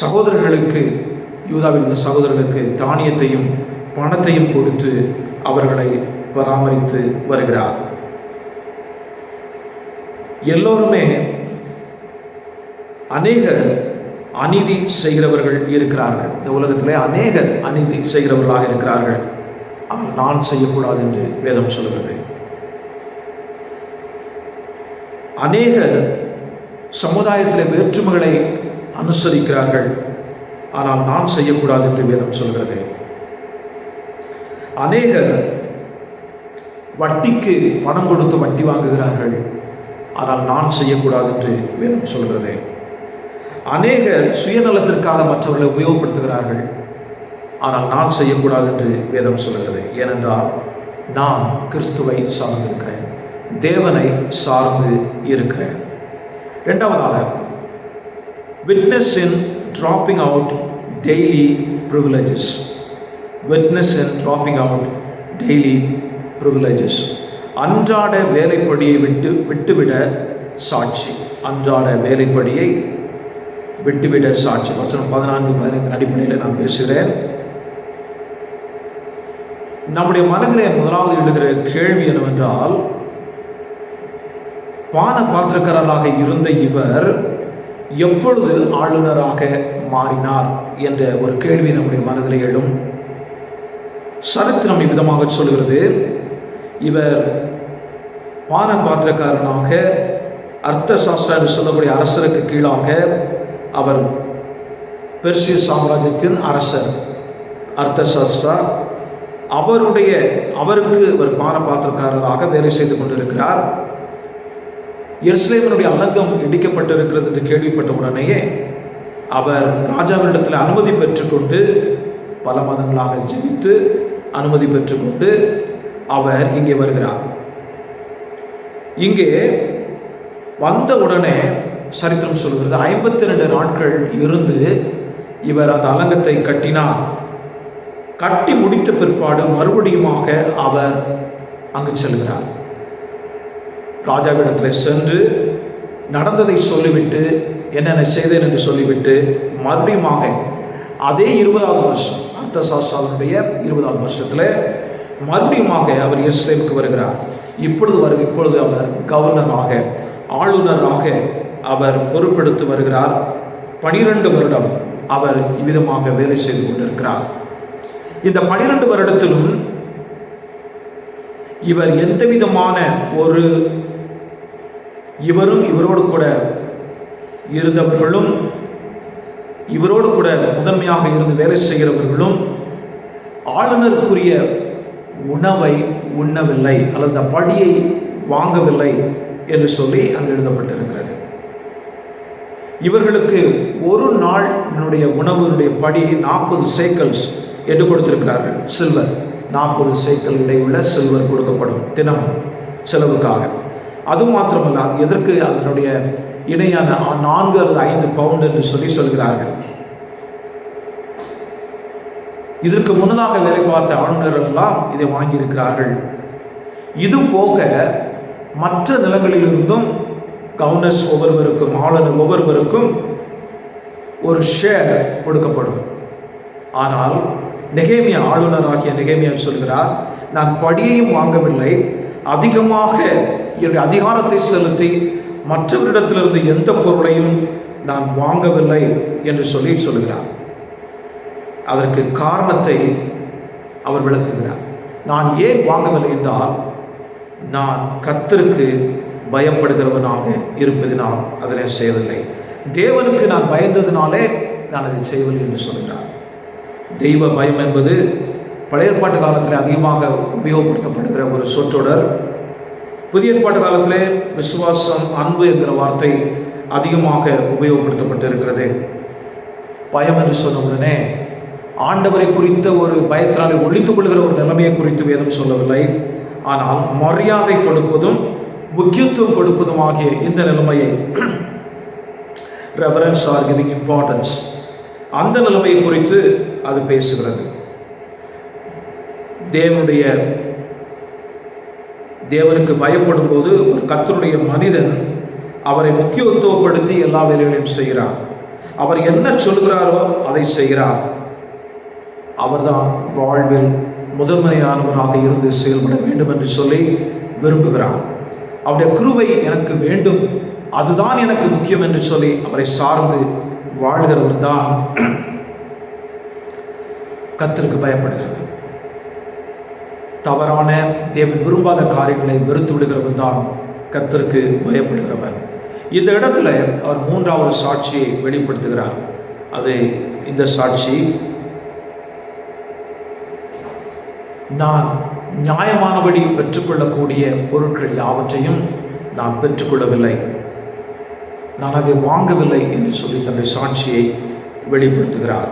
சகோதரர்களுக்கு, யூதாவில் உள்ள சகோதரர்களுக்கு தானியத்தையும் பணத்தையும் கொடுத்து அவர்களை பராமரித்து வருகிறார். எல்லோருமே அநேகர் அநீதி செய்கிறவர்கள் இருக்கிறார்கள். இந்த உலகத்திலே அநேகர் அநீதி செய்கிறவர்களாக இருக்கிறார்கள். ஆனால் நான் செய்யக்கூடாது என்று வேதம் சொல்கிறது. அநேகர் சமுதாயத்தில் வேற்றுமைகளை அனுசரிக்கிறார்கள். ஆனால் நான் செய்யக்கூடாது என்று வேதம் சொல்கிறது. அநேகர் வட்டிக்கு பணம் கொடுத்து வட்டி வாங்குகிறார்கள். ஆனால் நான் செய்யக்கூடாது என்று வேதம் சொல்கிறது. அநேகர் சுயநலத்திற்காக மற்றவர்களை உபயோகப்படுத்துகிறார்கள். ஆனால் நான் செய்யக்கூடாது என்று வேதம் சொல்கிறது. ஏனென்றால் நான் கிறிஸ்துவை சார்ந்திருக்கிறேன், தேவனை சார்ந்து இருக்கிறேன். இரண்டாவதாக, witness in dropping out daily privileges. Witness in dropping out daily privileges. அன்றாட வேலைப்படியை விட்டுவிட சாட்சி. அன்றாட வேலைப்படியை விட்டுவிட சாட்சி. வசனம் 14-15 அடிப்படையில் நான் பேசுகிறேன். நம்முடைய மனதிலே முதலாவது எழுகிற கேள்வி என்னவென்றால், பான பாத்திரக்காரராக இருந்த இவர் எப்பொழுது ஆளுநராக மாறினார் என்ற ஒரு கேள்வி நம்முடைய மனதிலே எழும். சரித்திரம் விதமாக சொல்கிறது, இவர் பான பாத்திரக்காரனாக அர்த்தசாஸ்திரா என்று சொல்லக்கூடிய அரசருக்கு கீழாக, அவர் பெர்சிய சாம்ராஜ்யத்தின் அரசர் அர்த்தசாஸ்திரா, அவருக்கு ஒரு பான பாத்திரக்காரராக வேலை செய்து கொண்டிருக்கிறார். எருசலேமினுடைய அலங்கம் இடிக்கப்பட்டிருக்கிறது என்று கேள்விப்பட்ட உடனேயே அவர் ராஜாவினிடத்தில் அனுமதி பெற்றுக்கொண்டு, பல மாதங்களாக ஜெபித்து அனுமதி பெற்றுக்கொண்டு அவர் இங்கே வருகிறார். இங்கே வந்த உடனே சரித்திரம் சொல்கிறது, 52 நாட்கள் இருந்து இவர் அந்த அலங்கத்தை கட்டினார். கட்டி முடித்த பிற்பாடு மறுபடியுமாக அவர் அங்கு செல்கிறார். ராஜாவிடத்தில் சென்று நடந்ததை சொல்லிவிட்டு, என்னென்ன செய்தேன் என்று சொல்லிவிட்டு, மறுபடியுமாக அதே 20வது வருஷம், அர்த்தசாஸ்திராவுடைய 20வது வருஷத்தில் மறுபடியுமாக அவர் எருசலேமுக்கு வருகிறார். இப்பொழுது அவர் கவர்னராக, ஆளுநராக அவர் பொறுப்பெடுத்து வருகிறார். 12 வருடம் அவர் இவ்விதமாக வேலை செய்து கொண்டிருக்கிறார். இந்த 12 வருடத்திலும் இவர் எந்த விதமான இவரும் இவரோடு கூட இருந்தவர்களும், இவரோடு கூட முதன்மையாக இருந்து வேலை செய்கிறவர்களும் ஆளுநருக்குரிய உணவை உண்ணவில்லை அல்லது படியை வாங்கவில்லை என்று சொல்லி அங்கு எழுதப்பட்டிருக்கிறது. இவர்களுக்கு ஒரு நாளுடைய உணவுடைய படி 40 சேக்கல்ஸ் என்று கொடுத்திருக்கிறார்கள். சில்வர் 40 சேக்கல் இடையுள்ள சில்வர் கொடுக்கப்படும் தினம் செலவுக்காக. அது மாத்திரமல்ல, அது எதற்கு அதனுடைய இணையான 4 அல்லது 5 பவுண்ட் என்று சொல்கிறார்கள். இதற்கு முன்னதாக வேலை பார்த்த ஆளுநர்கள் எல்லாம் இதை வாங்கியிருக்கிறார்கள். இது போக மற்ற நிலங்களிலிருந்தும் கவர்னர்ஸ் ஒவ்வொருவருக்கும், ஆளுநர் ஒவ்வொருவருக்கும் ஒரு ஷேர் கொடுக்கப்படும். ஆனால் நெகேமியா, ஆளுநராகிய நெகேமியா சொல்கிறார், நான் படியையும் வாங்கவில்லை, அதிகமாக என்னுடைய அதிகாரத்தை செலுத்தி மற்றவரிடத்திலிருந்து எந்த பொருளையும் நான் வாங்கவில்லை என்று சொல்கிறார். அதற்கு காரணத்தை அவர் விளக்குகிறார். நான் ஏன் வாங்கவில்லை என்றால், நான் கர்த்தருக்கு பயப்படுகிறவனாக இருப்பதினால் அதனை செய்யவில்லை. தேவனுக்கு நான் பயந்ததினாலே நான் அதை செய்யவில்லை என்று சொல்கிறார். தெய்வ பயம் என்பது பழைய ஏற்பாட்டு காலத்தில் அதிகமாக உபயோகப்படுத்தப்படுகிற ஒரு சொற்றொடர். புதிய ஏற்பாட்டு காலத்திலே விசுவாசம், அன்பு என்கிற வார்த்தை அதிகமாக உபயோகப்படுத்தப்பட்டு இருக்கிறது. பயம் என்று சொன்ன உடனே ஆண்டவரை குறித்த ஒரு பயத்தினாலே ஒழித்துக் கொள்கிற ஒரு நிலைமையை குறித்து வேதம் சொல்லவில்லை. ஆனால் மரியாதை கொடுப்பதும் முக்கியத்துவம் கொடுப்பதும் ஆகிய இந்த நிலைமையை, ரெவரன்ஸ் ஆர் கிவிங் இம்பார்ட்டன்ஸ், அந்த நிலைமையை குறித்து அது பேசுகிறது. தேவனுக்கு பயப்படும் போது ஒரு கர்த்தருடைய மனிதன் அவரை முக்கியத்துவப்படுத்தி எல்லா வேலைகளையும் செய்கிறார். அவர் என்ன சொல்கிறாரோ அதை செய்கிறார். அவர்தான் வாழ்வில் முதன்மையானவராக இருந்து செயல்பட வேண்டும் என்று சொல்லி விரும்புகிறார். அவருடைய கிருபை எனக்கு வேண்டும், அதுதான் எனக்கு முக்கியம் என்று சொல்லி அவரை சார்ந்து வாழ்கிறவர் தான் கர்த்தருக்கு பயப்படுகிறவர். தவறான, தேவன் விரும்பாத காரியங்களை வெறுத்து விடுகிறவர் தான் கர்த்தருக்கு பயப்படுகிறவர். இந்த இடத்துல அவர் மூன்றாவது சாட்சியை வெளிப்படுத்துகிறார். அது இந்த சாட்சி, நான் நியாயமானபடி பெற்றுக்கொள்ளக்கூடிய பொருட்கள் யாவற்றையும் நான் பெற்றுக்கொள்ளவில்லை, நான் அதை வாங்கவில்லை என்று சொல்லி தன்னுடைய சாட்சியை வெளிப்படுத்துகிறார்.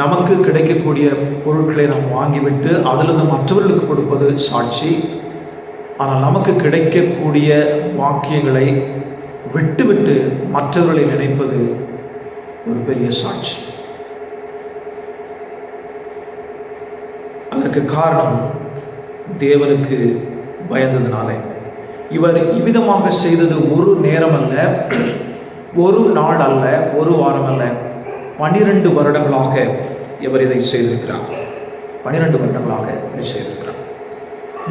நமக்கு கிடைக்கக்கூடிய பொருட்களை நாம் வாங்கிவிட்டு அதிலிருந்து மற்றவர்களுக்கு கொடுப்பது சாட்சி. ஆனால் நமக்கு கிடைக்கக்கூடிய வாக்கியங்களை விட்டுவிட்டு மற்றவர்களை நினைப்பது ஒரு பெரிய சாட்சி. அதற்கு காரணம் தேவனுக்கு பயந்ததினாலே. இவர் இவ்விதமாக செய்தது ஒரு நேரம் அல்ல, ஒரு நாள் அல்ல, ஒரு வாரம் அல்ல, 12 வருடங்களாக இவர் இதை செய்திருக்கிறார். 12 வருடங்களாக இதை செய்திருக்கிறார்.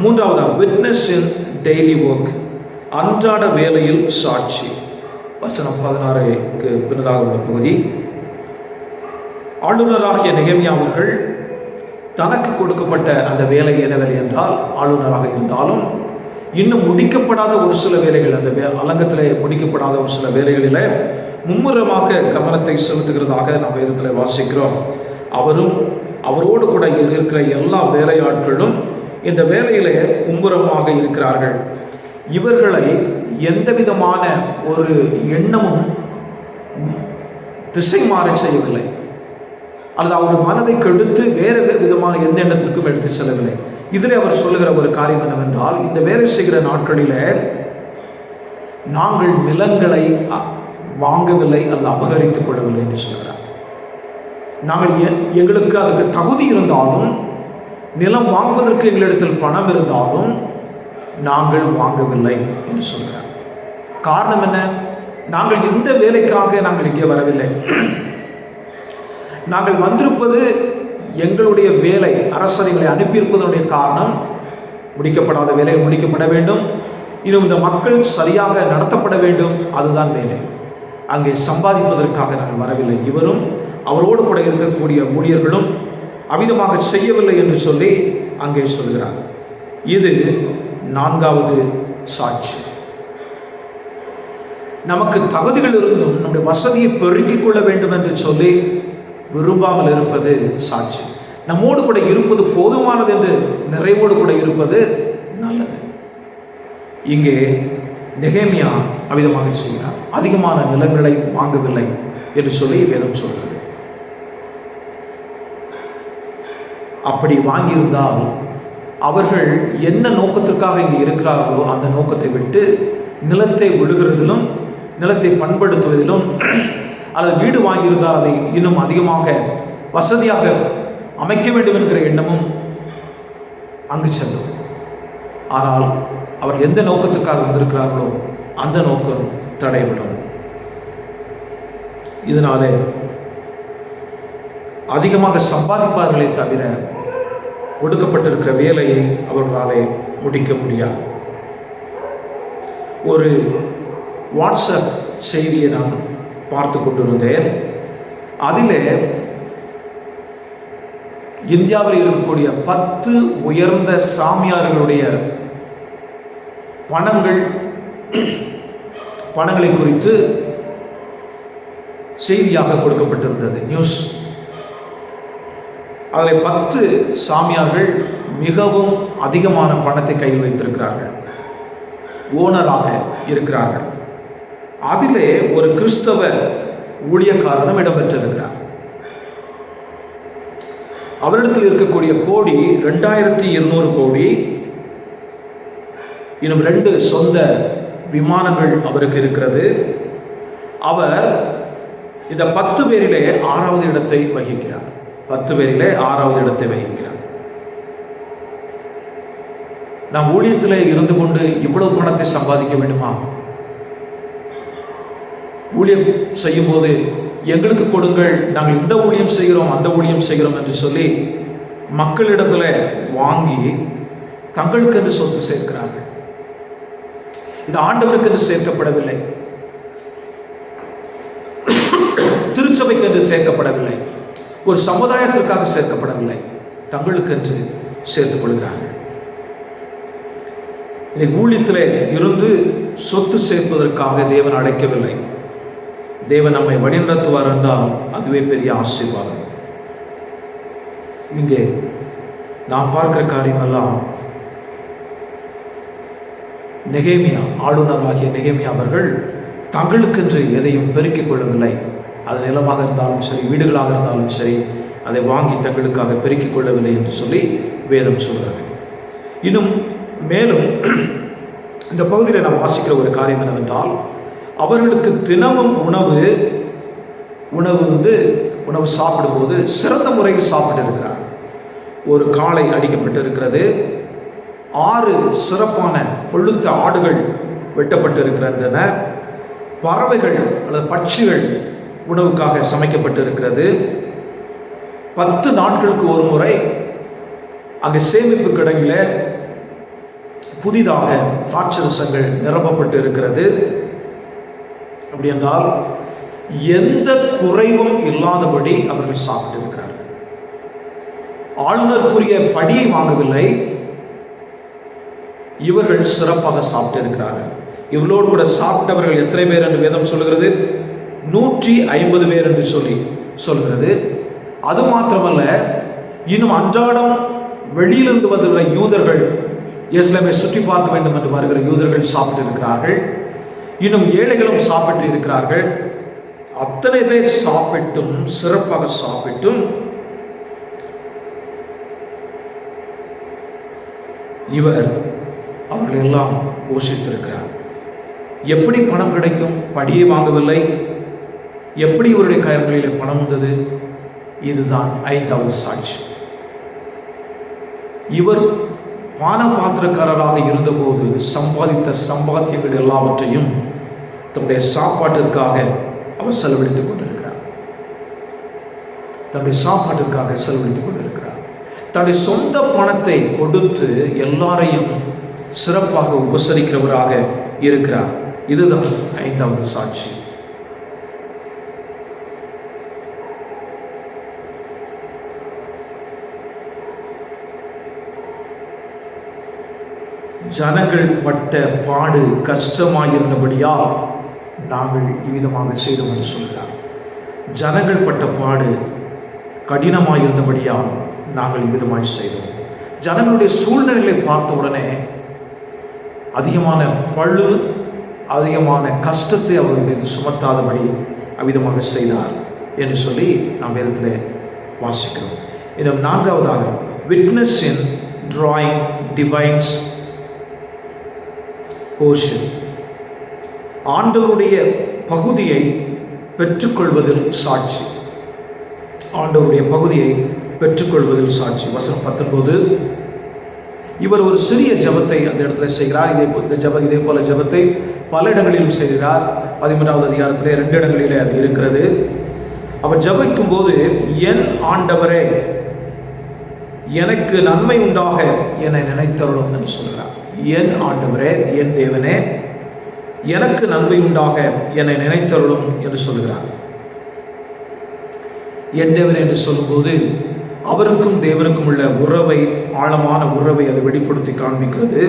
மூன்றாவதாக விட்னஸ் இன் டெய்லி ஒர்க், அன்றாட வேலையில் சாட்சி. வசனம் 16க்கு பின்னதாக உள்ள பகுதி, ஆளுநராகிய நெகேமியா அவர்கள் தனக்கு கொடுக்கப்பட்ட அந்த வேலை என்ன வேலை என்றால், ஆளுநராக இருந்தாலும் இன்னும் முடிக்கப்படாத ஒரு சில வேலைகள், அந்த அலங்கத்தில் முடிக்கப்படாத ஒரு சில வேலைகளில் மும்முரமாக கவனத்தை செலுத்துகிறதாக நம்ம வேதத்தில் வாசிக்கிறோம். அவரும் அவரோடு கூட இருக்கிற எல்லா வேலையாட்களும் இந்த வேலையிலே மும்முரமாக இருக்கிறார்கள். இவர்களை எந்த விதமான ஒரு எண்ணமும் திசை மாற செய்யவில்லை, அல்லது அவருடைய மனதை கெடுத்து வேறு விதமான எந்த எண்ணத்திற்கும் எடுத்து செல்லவில்லை. இதில் அவர் சொல்லுகிற ஒரு காரியம் என்னவென்றால், இந்த வேலை செய்கிற நாட்களில் நாங்கள் நிலங்களை வாங்கவில்லை அல்லது அபகரித்துக் கொள்ளவில்லை என்று சொல்கிறார். நாங்கள் எங்களுக்கு அதுக்கு தகுதி இருந்தாலும், நிலம் வாங்குவதற்கு எங்களிடத்தில் பணம் இருந்தாலும் நாங்கள் வாங்கவில்லை என்று சொல்கிறார். காரணம் என்ன? நாங்கள் இந்த வேலைக்காக நாங்கள் இங்கே வரவில்லை. நாங்கள் வந்திருப்பது எங்களுடைய வேலை, அரசர்களை அனுப்பியிருப்பதனுடைய காரணம் முடிக்கப்படாத வேலைகள் முடிக்கப்பட வேண்டும், இன்னும் இந்த மக்கள் சரியாக நடத்தப்பட வேண்டும், அதுதான் வேலை. அங்கே சம்பாதிப்பதற்காக நாங்கள் வரவில்லை. இவரும் அவரோடு கூட இருக்கக்கூடிய ஊழியர்களும் அமிதமாக செய்யவில்லை என்று சொல்லி அங்கே சொல்கிறார். இது 4வது சாட்சி. நமக்கு தகுதிகள் இருந்தும் நம்முடைய வசதியை பெருக்கிக் கொள்ள வேண்டும் என்று சொல்லி விரும்பாமல் இருப்பது சாட்சி. நம்மோடு கூட இருப்பது போதுமானது என்று நிறைவோடு கூட இருப்பது நல்லது. இங்கே நெகேமியா அமிதமாக செய்கிறார். அதிகமான நிலங்களை வாங்கவில்லை என்று சொல்லி வேதம் சொல்கிறது. அப்படி வாங்கியிருந்தால் அவர்கள் என்ன நோக்கத்திற்காக இங்கே இருக்கிறார்களோ அந்த நோக்கத்தை விட்டு நிலத்தை ஒழுகிறதிலும் நிலத்தை பண்படுத்துவதிலும், அல்லது வீடு வாங்கியிருந்தால் அதை இன்னும் அதிகமாக வசதியாக அமைக்க வேண்டும் என்கிற எண்ணமும் அங்கு சென்றோம். ஆனால் அவர் எந்த நோக்கத்துக்காக வந்திருக்கிறார்களோ அந்த நோக்கம் தடைபடும். இதனாலே அதிகமாக சம்பாதிப்பார்களே தவிர கொடுக்கப்பட்டிருக்கிற வேலையை அவர்களாலே முடிக்க முடியாது. ஒரு வாட்ஸ்அப் செய்தியை நான் பார்த்து கொண்டிருந்தேன். அதிலே இந்தியாவில் இருக்கக்கூடிய 10 உயர்ந்த சாமியார்களுடைய பணங்களை குறித்து செய்தியாக கொடுக்கப்பட்டிருந்தது, நியூஸ். அதில் 10 சாமியார்கள் மிகவும் அதிகமான பணத்தை கையில் வைத்திருக்கிறார்கள், ஓனராக இருக்கிறார்கள். அதிலே ஒரு கிறிஸ்தவ ஊழியக்காரனும் இடம்பெற்றிருக்கிறார். அவரிடத்தில் இருக்கக்கூடிய கோடி 2200 கோடி. இன்னும் 2 சொந்த விமானங்கள் அவருக்கு இருக்கிறது. அவர் இந்த 10 பேரிலே 6வது இடத்தை வகிக்கிறார். 10 பேரிலே 6வது இடத்தை வகிக்கிறார். நாம் ஊழியத்திலே இருந்து கொண்டு இவ்வளவு பணத்தை சம்பாதிக்க வேண்டுமா? ஊழியம் செய்யும் போது எங்களுக்கு கொடுங்கள், நாங்கள் இந்த ஊழியம் செய்கிறோம் அந்த ஊழியம் செய்கிறோம் என்று சொல்லி மக்களிடத்தில் வாங்கி தங்களுக்கு என்று சொத்து சேர்க்கிறார்கள். இது ஆண்டவருக்கு என்று சேர்க்கப்படவில்லை, திருச்சபைக்கு என்று சேர்க்கப்படவில்லை, ஒரு சமுதாயத்திற்காக சேர்க்கப்படவில்லை, தங்களுக்கு என்று சேர்த்துக் கொள்கிறார்கள். இன்னைக்கு ஊழியத்திலே இருந்து சொத்து சேர்ப்பதற்காக தேவன் அழைக்கவில்லை. தேவன் நம்மை வழிநடத்துவார் என்றால் அதுவே பெரிய ஆசீர்வாதம். இங்கே நாம் பார்க்கிற காரியமெல்லாம் நெகேமியா, ஆளுநராகிய நெகேமியா அவர்கள் தங்களுக்கென்று எதையும் பெருக்கிக் கொள்ளவில்லை. அது நிலமாக இருந்தாலும் சரி, வீடுகளாக இருந்தாலும் சரி, அதை வாங்கி தங்களுக்காக பெருக்கிக் கொள்ளவில்லை என்று சொல்லி வேதம் சொல்கிறது. இன்னும் மேலும் இந்த பகுதியில் நாம் வாசிக்கிற ஒரு காரியம் என்னவென்றால், அவர்களுக்கு தினமும் உணவு சாப்பிடும்போது சிறந்த முறையில் சாப்பிட்டு இருக்கிறார். ஒரு காளை அடிக்கப்பட்டு இருக்கிறது, 6 சிறப்பான கொழுத்த ஆடுகள் வெட்டப்பட்டு இருக்கின்றன, பறவைகள் அல்லது பட்சிகள் உணவுக்காக சமைக்கப்பட்டு இருக்கிறது. 10 நாட்களுக்கு ஒரு முறை அங்கே சேமிப்பு கிடங்கில புதிதாக திராட்சரசங்கள் நிரப்பப்பட்டு இருக்கிறது. அப்படி என்றால் எந்த குறைவும் இல்லாதபடி அவர்கள் சாப்பிட்டு இருக்கிறார்கள். ஆளுநருக்குரிய படியை வாங்கவில்லை, இவர்கள் சிறப்பாக சாப்பிட்டு இருக்கிறார்கள். இவர்களோடு கூட சாப்பிட்டவர்கள் எத்தனை பேர் என்று வேதம் சொல்கிறது? 150 பேர் என்று சொல்கிறது. அது மாத்திரமல்ல, இன்னும் அன்றாடம் வெளியிலிருந்து வந்துள்ள யூதர்கள், எருசலேமை சுற்றி பார்க்க வேண்டும் என்று வருகிற யூதர்கள் சாப்பிட்டு இருக்கிறார்கள். இன்னும் ஏழைகளும் சாப்பிட்டு இருக்கிறார்கள். அத்தனை பேர் சாப்பிட்டும், சிறப்பாக சாப்பிட்டும், இவர் அவர்கள் எல்லாம் போஷித்திருக்கிறார். எப்படி பணம் கிடைக்கும்? படியை வாங்கவில்லை. எப்படி இவருடைய கரங்களிலே பணம் வந்தது? இதுதான் 5வது சாட்சி. இவர் பானபாத்திரக்காரராக இருந்தபோது சம்பாதித்த சம்பாத்தியங்கள் எல்லாவற்றையும் தன்னுடைய சாப்பாட்டிற்காக அவர் செலவழித்துக் கொண்டிருக்கிறார். தன்னுடைய சாப்பாட்டிற்காக செலவழித்துக் கொண்டிருக்கிறார். தன்னுடைய சொந்த பணத்தை கொடுத்து எல்லாரையும் சிறப்பாக உபசரிக்கிறவராக இருக்கிறார். இதுதான் 5வது சாட்சி. ஜனங்கள் பட்ட பாடு கஷ்டமாயிருந்தபடியால் நாங்கள் இவ்விதமாக செய்தோம் என்று சொல்கிறார். ஜனங்கள் பட்ட பாடு கடினமாயிருந்தபடியால் நாங்கள் இவ்விதமாக செய்தோம். ஜனங்களுடைய சூழ்நிலைகளை பார்த்த உடனே அதிகமான பழு, அதிகமான கஷ்டத்தை அவர்களுடைய சுமத்தாதபடி அவ்விதமாக செய்தார் என்று சொல்லி நாம் வேதத்தில் வாசிக்கிறோம். இன்னும் 4வதாக, witness in drawing divine's portion. ஆண்டவருடைய பகுதியை பெற்றுக்கொள்வதில் சாட்சி. ஆண்டவருடைய பகுதியை பெற்றுக்கொள்வதில் சாட்சி. வசனம் 19, இவர் ஒரு சிறிய ஜெபத்தை அந்த இடத்துல செய்கிறார். இதே போல ஜெபத்தை பல இடங்களிலும் செய்கிறார். 13வது அதிகாரத்திலே 2 இடங்களிலே அது இருக்கிறது. அவர் ஜெபிக்கும் போது, என் ஆண்டவரே எனக்கு நன்மை உண்டாக என்னை நினைத்தருளும் என்று சொல்கிறார். என் ஆண்டவரே, என் தேவனே எனக்கு நன்மை உண்டாக என்னை நினைத்தருளும் என்று சொல்கிறார். என் தேவனே என்று சொல்லும்போது அவருக்கும் தேவனுக்கும் உள்ள உறவை, ஆழமான உறவை அதை வெளிப்படுத்தி காண்பிக்கிறது.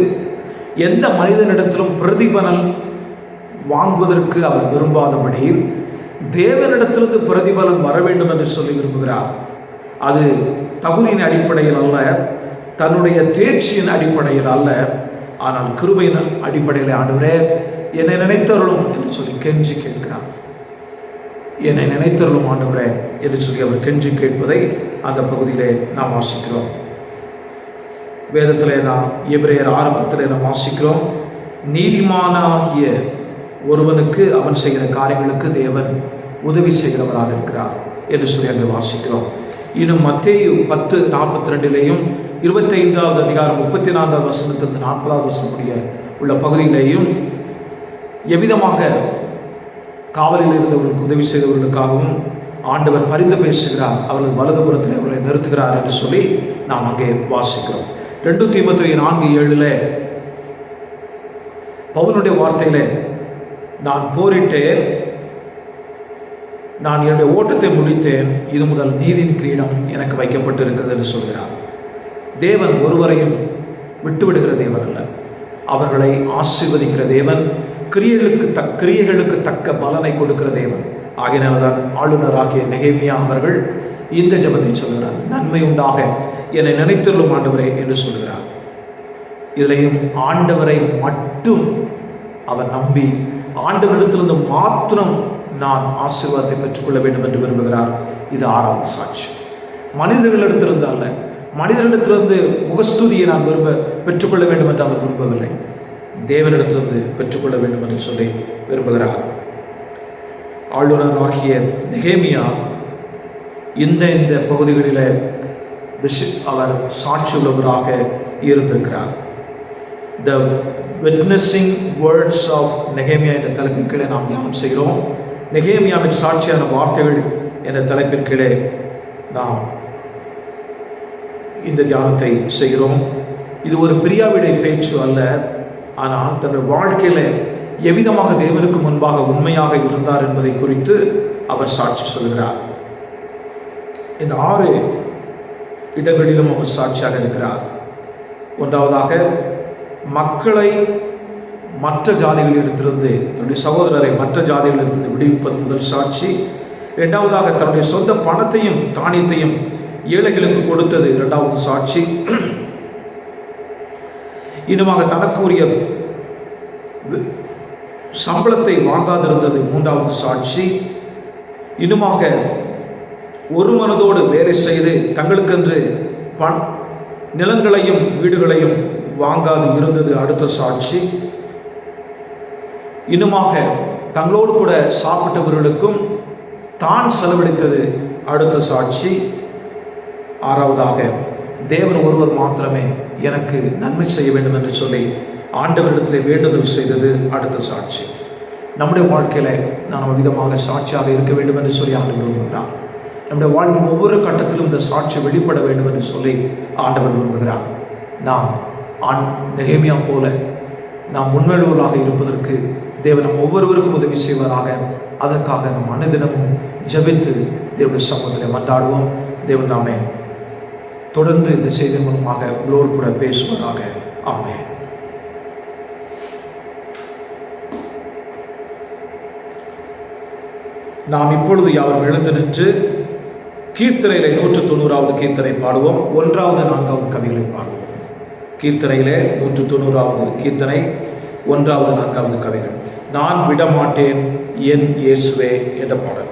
எந்த மனிதனிடத்திலும் பிரதிபலன் வாங்குவதற்கு அவர் விரும்பாதபடி தேவனிடத்திலிருந்து பிரதிபலன் வர வேண்டும் என்று சொல்லி விரும்புகிறார். அது தகுதியின் அடிப்படையில் அல்ல, தன்னுடைய தேர்ச்சியின் அடிப்படையில் அல்ல, ஆனால் கிருபையின் அடிப்படையில் ஆண்டவரே என்னை நினைத்தருளும் என்று சொல்லி கெஞ்சி கேட்கிறார். என்னை நினைத்தருளும் ஆண்டவரே என்று சொல்லி அவர் கெஞ்சி கேட்பதை அந்த பகுதியிலே நாம் வாசிக்கிறோம். வேதத்திலே நாம் எபிரேயர் ஆரம்பத்திலே நாம் வாசிக்கிறோம், நீதிமானாகிய ஒருவனுக்கு அவன் செய்கிற காரியங்களுக்கு தேவன் உதவி செய்கிறவராக இருக்கிறார் என்று சொல்லி அங்கே வாசிக்கிறோம். இன்னும் மத்தேயு 10:42 25வது அதிகாரம் 34வது வசனத்திலிருந்து 40வது வசனம் முடிய உள்ள பகுதியிலேயும் எவ்விதமாக காவலில் இருந்தவர்களுக்கு உதவி செய்தவர்களுக்காகவும் ஆண்டவர் பரிந்து பேசுகிறார், அவர்கள் வலதுபுறத்தில் அவர்களை நிறுத்துகிறார் என்று சொல்லி நாம் அங்கே வாசிக்கிறோம். 2 தீமோத்தேயு 4:7 பவுலுடைய வார்த்தையிலே, நான் போரிட்டேன், நான் என்னுடைய ஓட்டத்தை முடித்தேன், இது முதல் நீதியின் கிரீடம் எனக்கு வைக்கப்பட்டு இருக்கிறது என்று சொல்கிறார். தேவன் ஒருவரையும் விட்டுவிடுகிற தேவன் அல்ல, அவர்களை ஆசீர்வதிக்கிற தேவன், கிரியைகளுக்கு தக்க பலனை கொடுக்கிற தேவன். ஆகையினால்தான் ஆளுநராகிய நெகேமியா அவர்கள் இந்த ஜெபத்தை சொல்கிறார், நன்மை உண்டாக என்னை நினைத்தருளும் ஆண்டவரே என்று சொல்கிறார். இதிலையும் ஆண்டவரை மட்டும் அவர் நம்பி ஆண்டவரிடத்திலிருந்து மாத்திரம் நான் ஆசீர்வாதத்தை பெற்றுக்கொள்ள வேண்டும் என்று விரும்புகிறார். இது 6வது சாட்சி. மனிதர்களிடத்திலிருந்து அல்ல, மனிதனிடத்திலிருந்து முகஸ்துதியை நான் பெற்றுக்கொள்ள வேண்டும் என்று அவர் விரும்பவில்லை, தேவனிடத்திலிருந்து பெற்றுக்கொள்ள வேண்டும் என்று சொல்லி விரும்புகிறார். ஆளுநராகிய நெகேமியா இந்த பகுதிகளில் அவர் சாட்சி உள்ளவராக இருந்திருக்கிறார். த விட்னஸிங் வேர்ட்ஸ் ஆஃப் நெகேமியா என்ற தலைப்பின் கீழே நாம் தியானம் செய்கிறோம். நெகேமியாவின் சாட்சியான வார்த்தைகள் என்ற தலைப்பின் கீழே நாம் இந்த தியானத்தை செய்கிறோம். இது ஒரு பிரியாவிடை பேச்சு அல்ல, ஆனால் தன்னுடைய வாழ்க்கையில் எவ்விதமாக தேவனுக்கு முன்பாக உண்மையாக இருந்தார் என்பதை குறித்து அவர் சாட்சி சொல்கிறார். இந்த 6 இடங்களிலும் அவர் சாட்சியாக இருக்கிறார். ஒன்றாவதாக, மக்களை மற்ற ஜாதிகளிடத்திலிருந்து, தன்னுடைய சகோதரரை மற்ற ஜாதிகளிலிருந்து விடுவிப்பது முதல் சாட்சி. இரண்டாவதாக, தன்னுடைய சொந்த பணத்தையும் தானியத்தையும் ஏழைகளுக்கு கொடுத்தது 2வது சாட்சி. இன்னுமாக தனக்குரிய சம்பளத்தை வாங்காதிருந்தது 3வது சாட்சி. இன்னுமாக ஒரு மனதோடு வேலை செய்து தங்களுக்கென்று நிலங்களையும் வீடுகளையும் வாங்காது இருந்தது அடுத்த சாட்சி. இன்னுமாக தங்களோடு கூட சாப்பிட்டவர்களுக்கும் தான் செலவழித்தது அடுத்த சாட்சி. 6வதாக, தேவன் ஒருவர் மாத்திரமே எனக்கு நன்மை செய்ய வேண்டும் என்று சொல்லி ஆண்டவரிடத்தில் வேண்டுதல் செய்தது அடுத்த சாட்சி. நம்முடைய வாழ்க்கையில் நாம் விதமாக சாட்சியாக இருக்க வேண்டும் என்று சொல்லி ஆண்டவர் விரும்புகிறார். நம்முடைய வாழ்வின் ஒவ்வொரு கட்டத்திலும் இந்த சாட்சி வெளிப்பட வேண்டும் என்று சொல்லி ஆண்டவர் விரும்புகிறார். நாம் நெகேமியா போல நாம் உண்மையுள்ளவர்களாக இருப்பதற்கு தேவன் நம் ஒவ்வொருவருக்கும் உதவி செய்வாராக. அதற்காக நம் அனுதினமும் ஜெபித்து தேவனுடைய சமூகத்தில் மன்றாடுவோம். தேவன் நாமே தொடர்ந்து இந்த செய்தி மூலமாக உங்களோடு கூட பேசுவதாக. ஆமென். நாம் இப்பொழுது யாரும் எழுந்து நின்று கீர்த்தனையிலே 190வது கீர்த்தனை பாடுவோம். 1வது 4வது கவிகளை பாடுவோம். கீர்த்தனையிலே 190வது கீர்த்தனை 1வது 4வது கவிகள். நான் விடமாட்டேன் என் இயேசுவே என்ற பாடல்.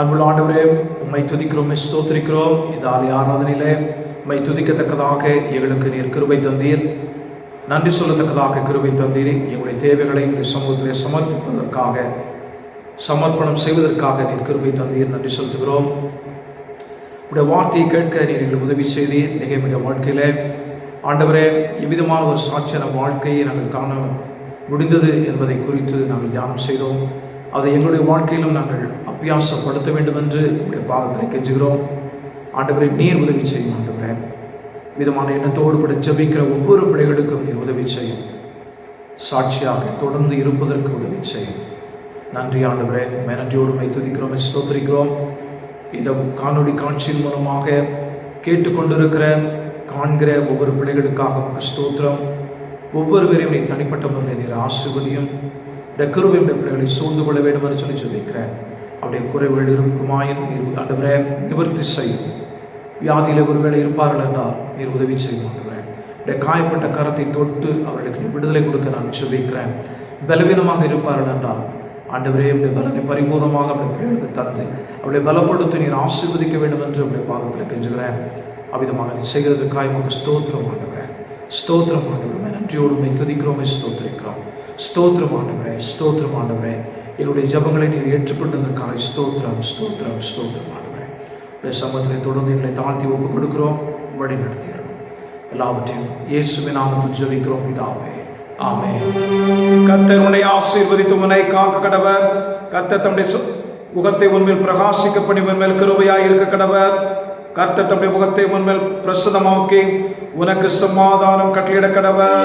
அன்புள்ள ஆண்டவரே, உம்மை துதிக்கிறோம், ஸ்தோத்திரிக்கிறோம். இந்த ஆலய ஆராதனையிலே உம்மை துதிக்கத்தக்கதாக எங்களுக்கு நீர் கிருபை தந்தீர். நன்றி சொல்லத்தக்கதாக கிருபை தந்தீர். எங்களுடைய தேவைகளை உங்களுடைய சமூகத்திலே சமர்ப்பிப்பதற்காக, சமர்ப்பணம் செய்வதற்காக நீர் கிருபை தந்தீர். நன்றி செலுத்துகிறோம். உடைய வார்த்தையை கேட்க நீர் எங்களுக்கு உதவி செய்தீர். நெகேமியா வாழ்க்கையிலே ஆண்டவரே, எவ்விதமான ஒரு சாட்சியான வாழ்க்கையை நாங்கள் காண முடிந்தது என்பதை குறித்து நாங்கள் தியானம் செய்தோம். அதை எங்களுடைய வாழ்க்கையிலும் நாங்கள் அபியாசப்படுத்த வேண்டும் என்று உடைய பாதத்தில் கெஞ்சுகிறோம். ஆண்டவரை நீர் உதவி செய்யும். ஆண்டவரே, விதமான எண்ணத்தோடு கூட ஜெபிக்கிற ஒவ்வொரு பிள்ளைகளுக்கும் நீர் உதவி செய்யும். சாட்சியாக தொடர்ந்து இருப்பதற்கு உதவி செய்யும். நன்றி ஆண்டவரே, நன்றியோடு உம்மை துதிக்கிறோம், ஸ்தோத்திரிக்கிறோம். இந்த காணொளி காட்சியின் மூலமாக கேட்டுக்கொண்டிருக்கிற காண்கிற ஒவ்வொரு பிள்ளைகளுக்காக உமக்கு ஸ்தோத்திரம். ஒவ்வொருவரையும் நீ தனிப்பட்ட முறையில் நீர் ஆசீர்வதியும். இந்த கிருபையுடைய பிள்ளைகளை சூழ்ந்து கொள்ள வேண்டும் என்று சொல்லி சொல்லிக்கிறேன். அவருடைய குறைவுகள் இருக்குமாயின் நீர் ஆண்டவரே நிவர்த்தி செய்யும். வியாதியில் ஒருவேளை இருப்பார்கள் என்றால் நீர் உதவி செய்யும். ஆண்டவரே, இந்த காயப்பட்ட கரத்தை தொட்டு அவர்களுக்கு நீ விடுதலை கொடுக்க நான் சொல்லிக்கிறேன். பலவீனமாக இருப்பார்கள் என்றால் ஆண்டவரே, அவருடைய பலனை பரிபூர்ணமாக அவருடைய பிள்ளைகளுக்கு தந்து அவருடைய பலப்படுத்தி நீர் ஆசீர்வதிக்க வேண்டும் என்று அவருடைய பாதத்தில் கெஞ்சுகிறேன். அவ்விதமாக நீ செய்கிறதுக்காக உமக்கு ஸ்தோத்திரம் ஆண்டவரே, ஸ்தோத்திரம் ஆண்டவரே. நன்றியோடு உம்மை துதிக்கிறோம், ஸ்தோத்திரிக்கிறோம். ஸ்தோத்திரம் ஆண்டவரே, ஸ்தோத்திரம் ஆண்டவரே. எங்களுடைய ஜெபங்களை நீர் ஏற்றுக்கொண்டதற்காக ஸ்தோத்திரம், ஸ்தோத்திரம், ஸ்தோத்திரம் ஆண்டவரே. இந்த சமூகத்திலே தொடர்ந்து எங்களை தாழ்த்தி ஒப்புக் கொடுக்கிறோம். வழி நடத்திடுறோம். எல்லாவற்றையும் இயேசுவின் நாமத்தில் ஜெபிக்கிறோம் பிதாவே, ஆமென். கர்த்தர் உன்னை ஆசீர்வதித்து உன்னை காக்க கடவர். கர்த்தர் தம்முடைய முகத்தை உன்மேல் பிரகாசிக்க பண்ணி உன்மேல் கிருபையாய் இருக்க கடவர். கர்த்தர் தம்முடைய முகத்தை உன்மேல் பிரசன்னமாக்கி உனக்கு சமாதானம் கட்டளையிட கடவர்.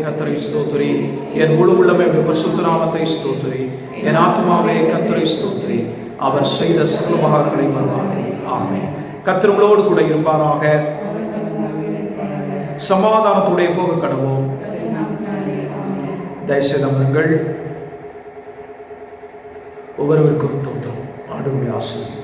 கர்த்தரை ஸ்தோத்திரி. என் முழு உள்ளமே பரிசுத்த நாமத்தை ஸ்தோத்திரி. என் ஆத்துமாவே கர்த்தரை ஸ்தோத்திரி. அவர் செய்த சகல உபகாரங்களை மறவாதே. ஆமென். கர்த்தர் உங்களோடு கூட இருப்பாராக. சமாதானத்துடைய போக கடவோம். தயவுசெய்து அமருங்கள். ஒவ்வொருவருக்கும் தோன்றும் ஆண்டவருடைய ஆசீர்வாதம்.